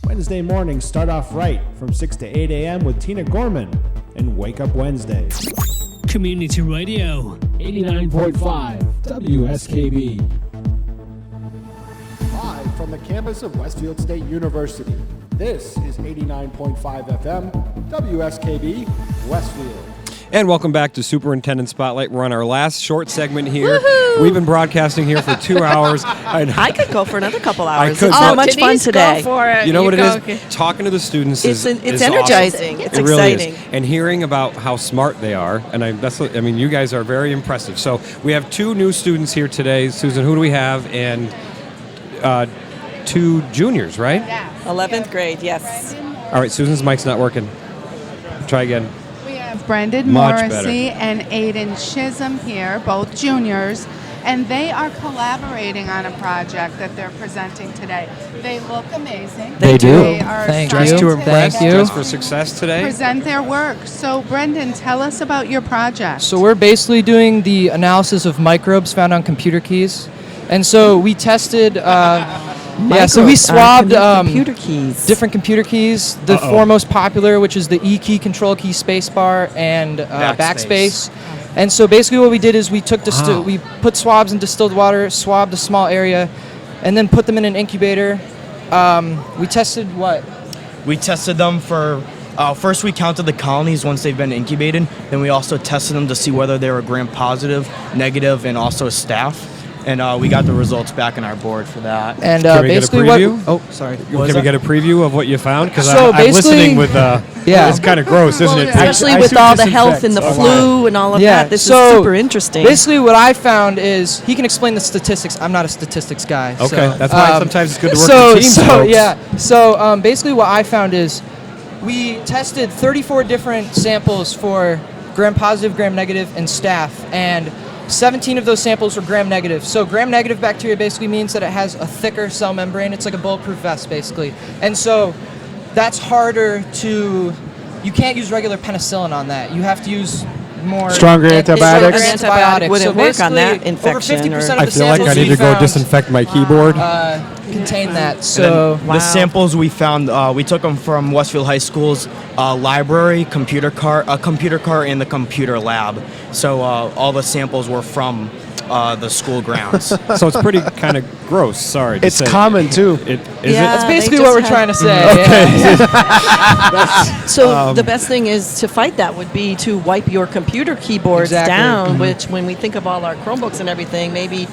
Wednesday mornings start off right from 6 to 8 a.m. with Tina Gorman and Wake Up Wednesdays. Community Radio 89.5 WSKB. Live from the campus of Westfield State University, this is 89.5 FM WSKB Westfield. And welcome back to Superintendent Spotlight. We're on our last short segment here. Woohoo! We've been broadcasting here for 2 hours. I could go for another couple hours. could, It's so much fun today. Go for it. You know what it is? Okay. Talking to the students is energizing. Awesome. It's it really exciting. is. And hearing about how smart they are. And you guys are very impressive. So we have 2 new students here today. Susan, who do we have? And 2 juniors, right? Yeah. 11th grade, yes. All right, Susan's mic's not working. Try again. We have Brendan Much Morrissey better. and Aiden Chisholm here, both juniors, and they are collaborating on a project that they're presenting today. They look amazing. They do. They are Dressed scientists to impress, that dressed for success today. present their work. So, Brendan, tell us about your project. So we're basically doing the analysis of microbes found on computer keys. And so we tested, so we swabbed computer keys. different computer keys. The 4 most popular, which is the E key, Control key, Spacebar, and backspace. And so basically what we did is we took we put swabs in distilled water, swabbed a small area, and then put them in an incubator. We tested what? We tested them for, first we counted the colonies once they've been incubated. Then we also tested them to see whether they were gram-positive, negative, and also staph. And we got the results back on our board for that. And Can we basically get a preview? What? Can we get a preview of what you found? Because So I'm listening with, yeah. it's kind of gross, isn't it? Especially with all the health and the flu and all of that. This is super interesting. Basically what I found is, he can explain the statistics. I'm not a statistics guy. Okay, so, that's why sometimes it's good to work with teams. So basically what I found is, we tested 34 different samples for gram-positive, gram-negative, and staph. And 17 of those samples were gram-negative. So gram-negative bacteria basically means that it has a thicker cell membrane. It's like a bulletproof vest, basically. And so that's harder to... You can't use regular penicillin on that. You have to use more... Stronger antibiotics? Antibiotic wouldn't work on that infection. Over 50% of I the feel like I samples need we to go found, disinfect my keyboard. contain that. So The samples we found, we took them from Westfield High School's library, computer car, and the computer lab. So all the samples were from the school grounds. So it's pretty kind of gross. Sorry. It's common too. that's basically what we're trying to say. So the best thing is to fight that would be to wipe your computer keyboards down, which when we think of all our Chromebooks and everything, maybe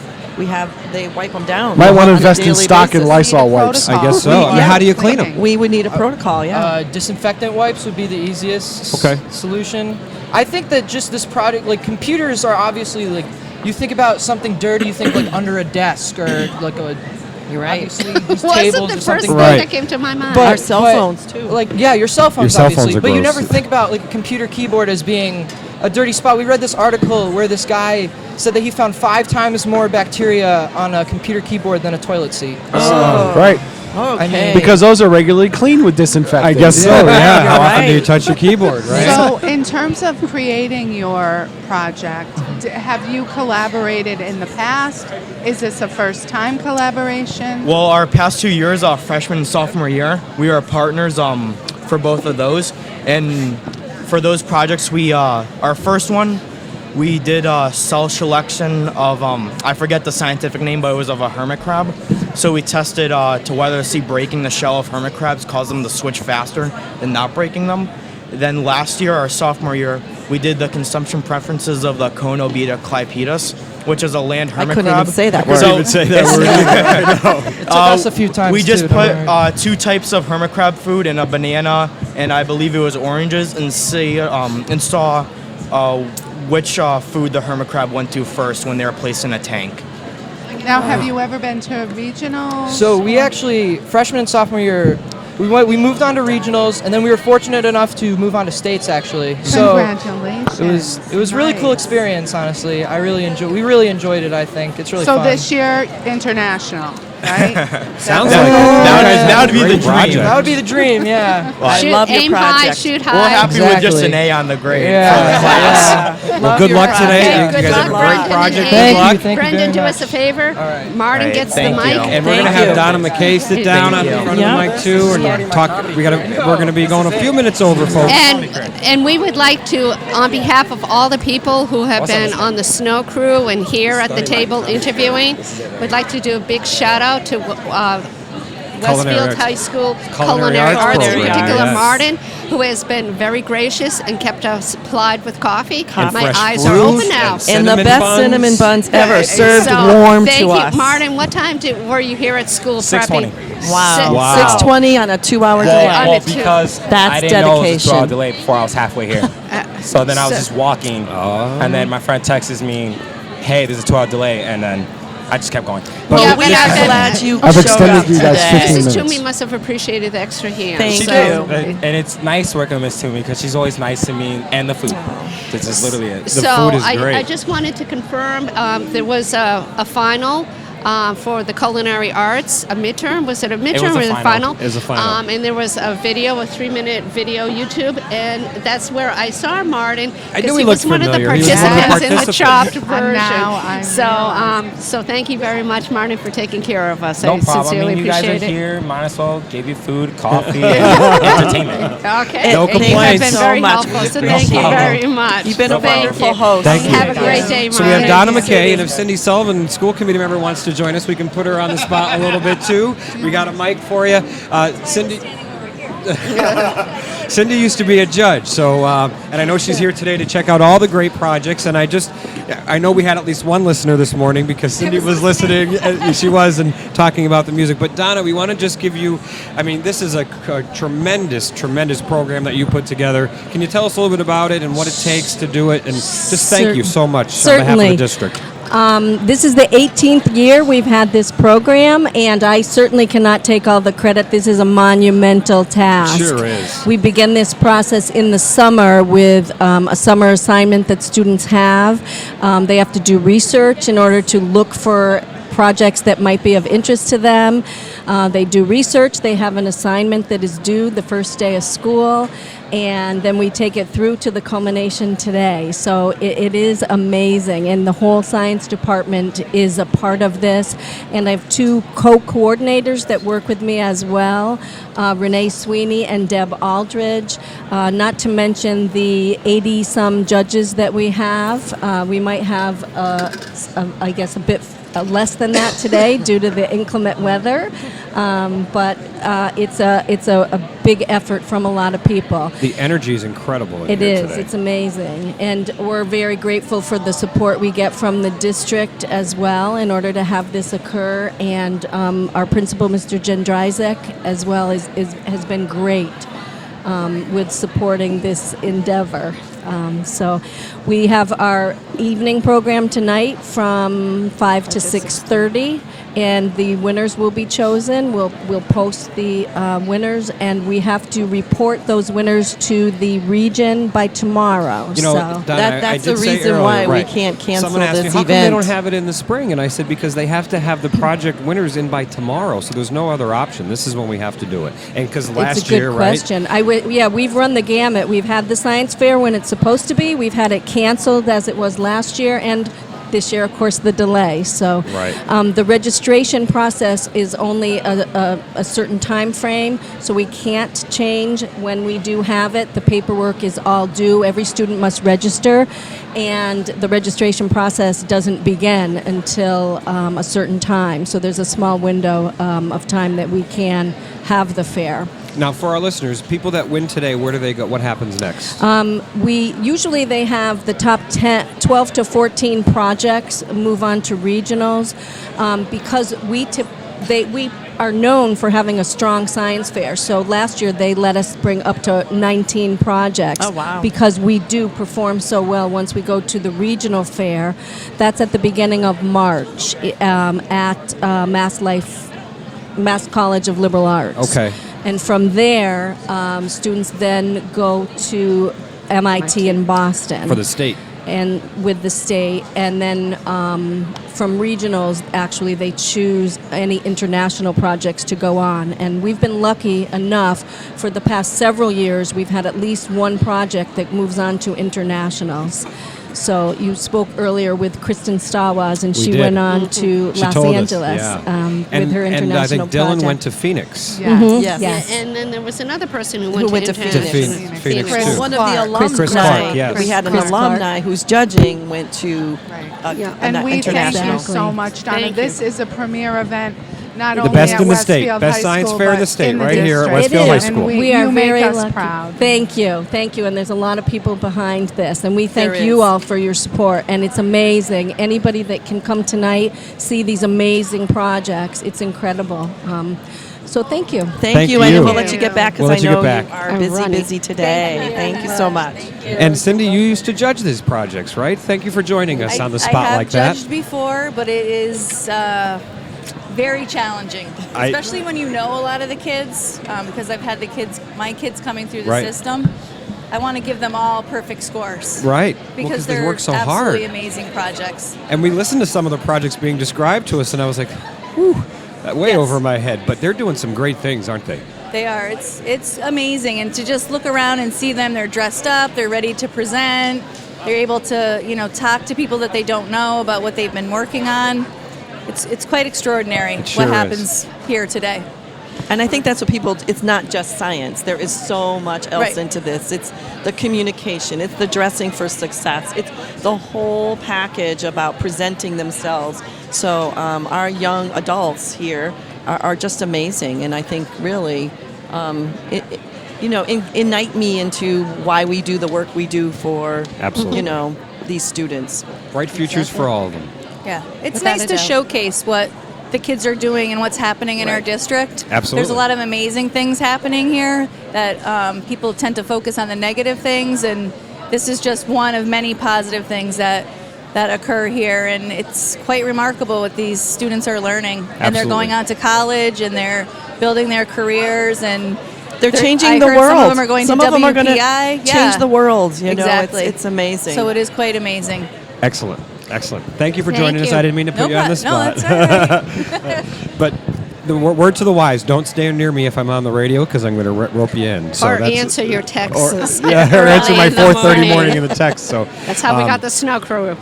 they wipe them down. Might want to on a invest in daily stock in basis. Lysol wipes. I guess so. How do you clean them? We would need a protocol, Disinfectant wipes would be the easiest solution. I think that just this product, like computers are obviously like, you think about something dirty, you think like under a desk or like a... You're right. These Wasn't tables the or first something. thing that came to my mind. Our cell phones too. Like your cell phones, Your cell phones obviously, are but you gross. never think about like a computer keyboard as being a dirty spot. We read this article where this guy said that he found 5 times more bacteria on a computer keyboard than a toilet seat. Right. Okay. I mean, Because those are regularly cleaned with disinfectant. I guess so, yeah. How often do you touch your keyboard, right? So, in terms of creating your project, have you collaborated in the past? Is this a first-time collaboration? Well, our past 2 years, freshman and sophomore year, we are partners for both of those. And for those projects, our first one, we did cell selection of, I forget the scientific name, but it was of a hermit crab. So we tested to whether to see breaking the shell of hermit crabs cause them to switch faster than not breaking them. Then last year, our sophomore year, we did the consumption preferences of the Conobita clypetus, which is a land hermit crab. I couldn't even say that word. I couldn't even say that word. it took us a few times We just too, don't worry. put 2 types of hermit crab food in a banana and I believe it was oranges, and saw which food the hermit crab went to first when they were placed in a tank. Now, have you ever been to regionals? So we actually, freshman and sophomore year, we moved on to regionals, and then we were fortunate enough to move on to states actually. Congratulations! It was really cool experience, honestly. We really enjoyed it. I think it's really fun. So this year, international. Right? Sounds like that would be the dream. That would be the dream, yeah. Well, I love your project. High, shoot high. We're happy with just an A on the grade. Well, good luck today. You guys have a great project. Good luck. Brendan, do us a favor. Martin gets the mic. And we're going to have Donna McKay sit down on front of the mic too, and talk. We're going to be going a few minutes over, folks. And we would like to, on behalf of all the people who have been on the snow crew and here at the table interviewing, we'd like to do a big shout out to Westfield High School Culinary Arts, in particular Martin, who has been very gracious and kept us supplied with coffee. My eyes are open now. And the best cinnamon buns ever, served warm to us. Thank you. Martin, what time were you here at school prepping? 6:20. Wow. 6:20 on a 2-hour delay. Well, because that's I didn't dedication. know it was a 2-hour delay before I was halfway here. So then I was just walking, and then my friend texts me, hey, there's a 2-hour delay, and then I just kept going. Well, we're glad you I've showed extended up you guys today. 15 Mrs. minutes. Toomey must have appreciated the extra hands. Thank you. And it's nice working with Miss Toomey because she's always nice to me, and the food. This is literally it. The food is great. I just wanted to confirm there was a final for the culinary arts, a midterm. Was it a midterm or a final? It was a final. And there was a video, a 3-minute video YouTube, and that's where I saw Martin. I knew because he looked was one of the familiar. He was one of the participants in the chopped participants. version. So thank you very much, Martin, for taking care of us. No I problem. sincerely You guys appreciate are it. here. Might as well give you food, coffee, and entertainment. Okay. No You've complaints. been so very much. helpful, so thank you very much. You've been a Thank wonderful you. host. Thank you. Have a great day, Martin. So we have Donna McKay, and if Cindy Sullivan, school committee member, wants to join us, we can put her on the spot a little bit too. We got a mic for you. Cindy. Cindy used to be a judge, so and I know she's here today to check out all the great projects. And I know we had at least one listener this morning because Cindy was listening. She was and talking about the music. But Donna, we want to just give you. I mean, this is a tremendous program that you put together. Can you tell us a little bit about it and what it takes to do it? And just thank you so much on behalf of the district. This is the 18th year we've had this program, and I certainly cannot take all the credit. This is a monumental task. Sure is. We begin this process in the summer with a summer assignment that students have. They have to do research in order to look for projects that might be of interest to them. They do research. They have an assignment that is due the first day of school, and then we take it through to the culmination today. So it is amazing, and the whole science department is a part of this. And I have two co-coordinators that work with me as well, Renee Sweeney and Deb Aldridge, not to mention the 80-some judges that we have. We might have, I guess, a bit less than that today due to the inclement weather, but it's a big effort from a lot of people. The energy is incredible. It is. Today. It's amazing, and we're very grateful for the support we get from the district as well in order to have this occur. And our principal, Mr. Jendryzek, as well has been great with supporting this endeavor. So we have our evening program tonight from 5 to 6:30, and the winners will be chosen. We'll post the winners, and we have to report those winners to the region by tomorrow. You know, so Donna, that's the reason why we can't cancel Someone asked this me, how event. come they don't have it in the spring? And I said, because they have to have the project winners in by tomorrow, so there's no other option. This is when we have to do it. And because last year, right? It's a good question. We've run the gamut. We've had the science fair when it's supposed to be. We've had it canceled as it was last year, and this year, of course, the delay. So the registration process is only a certain time frame, so we can't change when we do have it. The paperwork is all due. Every student must register, and the registration process doesn't begin until a certain time. So there's a small window of time that we can have the fair. Now, for our listeners, people that win today, where do they go? What happens next? Usually they have the top 12 to 14 projects move on to regionals because we are known for having a strong science fair. So last year they let us bring up to 19 projects. Oh, wow. Because we do perform so well once we go to the regional fair. That's at the beginning of March at Mass College of Liberal Arts. Okay. And from there, students then go to MIT in Boston. For the state. And with the state, and then from regionals, actually, they choose any international projects to go on. And we've been lucky enough for the past several years, we've had at least one project that moves on to internationals. So you spoke earlier with Kristen Stawaz, and she went on to Los Angeles with her international And I think Dylan project. went to Phoenix. Yeah. Yes. Yes. And then there was another person who went to Phoenix too. Well, one of the alumni, Chris Clark, yes. we had an Chris Clark. alumni whose judging went to And we thank international. you so much, Donna. Thank This is a premier event, not The only best at in the state. Westfield Best High science School, fair in but the state, the right here at district. Westfield High It is. School. And We are you make very us lucky. proud. Thank you, and there's a lot of people behind this, and we thank There you is. all for your support. And it's amazing. Anybody that can come tonight, see these amazing projects, it's incredible. So thank you. Thank you, and we'll let you get back We'll because let I you know get you back. are busy today. Thank you so much. And Cindy, you used to judge these projects, right? Thank you for joining us on the spot I have like that. judged before, but it is very challenging, especially when you know a lot of the kids, because I've had my kids coming through the Right. system. I want to give them all perfect scores. Right. Well, 'cause Because they they're work so absolutely hard. amazing projects. And we listened to some of the projects being described to us, and I was like, whew, way over my head. But they're doing some great things, aren't they? They are. It's amazing, and to just look around and see them, they're dressed up, they're ready to present, they're able to talk to people that they don't know about what they've been working on. It's quite extraordinary sure what is. happens here today. And I think that's what it's not just science. There is so much else Right. into this. It's the communication, it's the dressing for success, it's the whole package about presenting themselves. So our young adults here are just amazing. And I think really, ignite me into why we do the work we do for, Absolutely. these students. Bright futures for all of them. Yeah, it's Without nice a to doubt. showcase what the kids are doing and what's happening in our Right. district. Absolutely. There's a lot of amazing things happening here that people tend to focus on the negative things, and this is just one of many positive things that occur here, and it's quite remarkable what these students are learning. And they're Absolutely. going on to college, and they're building their careers, and They're changing I the heard world. Some of them are going Some to of them are WPI. gonna change the world. Exactly. It's amazing. So it is quite amazing. Excellent. Excellent. Thank you for Thank joining us. you. I didn't mean to put No you on the problem. spot. No, that's all right. But the word to the wise, don't stand near me if I'm on the radio because I'm going to rope you in. So or that's, answer your texts. Or answer early my in the 4:30 morning in the text. So That's how we got the snow crew.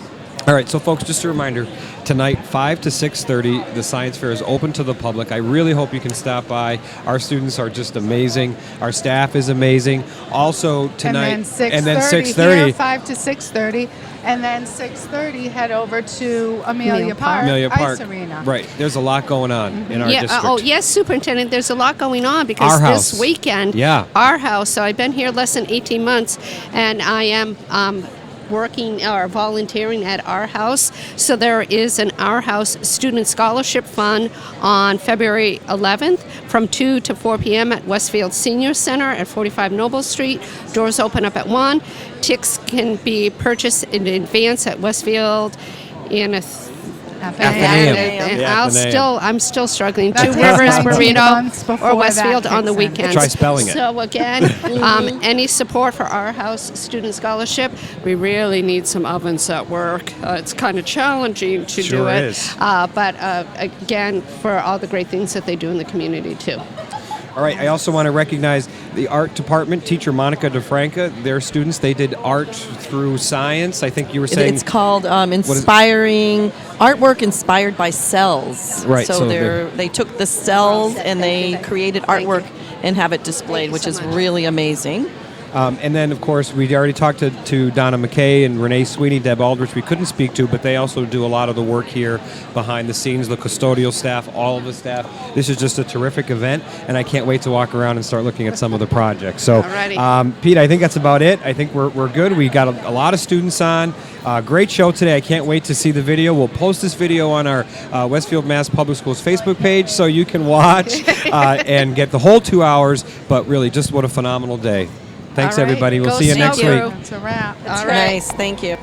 All right, so folks, just a reminder, tonight 5 to 6:30, the science fair is open to the public. I really hope you can stop by. Our students are just amazing. Our staff is amazing. Also tonight, and then 6:30 here, 5 to 6:30, and then 6:30 head over to Amelia Park, Ice Arena. Right, there's a lot going on in our Yeah. district. Oh, yes, Superintendent. There's a lot going on because Our house. this weekend, Yeah. our house. So I've been here less than 18 months, and I am working or volunteering at Our House. So there is an Our House Student Scholarship Fund on February 11th from 2 to 4 p.m. at Westfield Senior Center at 45 Noble Street. Doors open up at 1. Tickets can be purchased in advance at Westfield in a Athenaeum. Yeah, I'm still struggling. That Two takes Rivers 19 months Burrito before or that Westfield on the kicks in. weekends. Try spelling it. So again, any support for Our House Student Scholarship? We really need some ovens at work. It's kind of challenging to do Sure it, is. but again, for all the great things that they do in the community too. All right, I also want to recognize the art department, teacher Monica DeFranca. Their students, they did art through science. I think you were saying... It's called Inspiring Artwork Inspired by Cells. Right, So, so they took the cells and they created artwork and have it displayed, which is really amazing. And then, of course, we already talked to Donna McKay and Renee Sweeney, Deb Aldrich we couldn't speak to, but they also do a lot of the work here behind the scenes, the custodial staff, all of the staff. This is just a terrific event, and I can't wait to walk around and start looking at some of the projects. So, Pete, I think that's about it. I think we're good. We got a lot of students on. Great show today. I can't wait to see the video. We'll post this video on our Westfield Mass Public Schools Facebook page so you can watch and get the whole 2 hours, but really just what a phenomenal day. Thanks, everybody. We'll see you next week. It's a wrap. Nice. Thank you.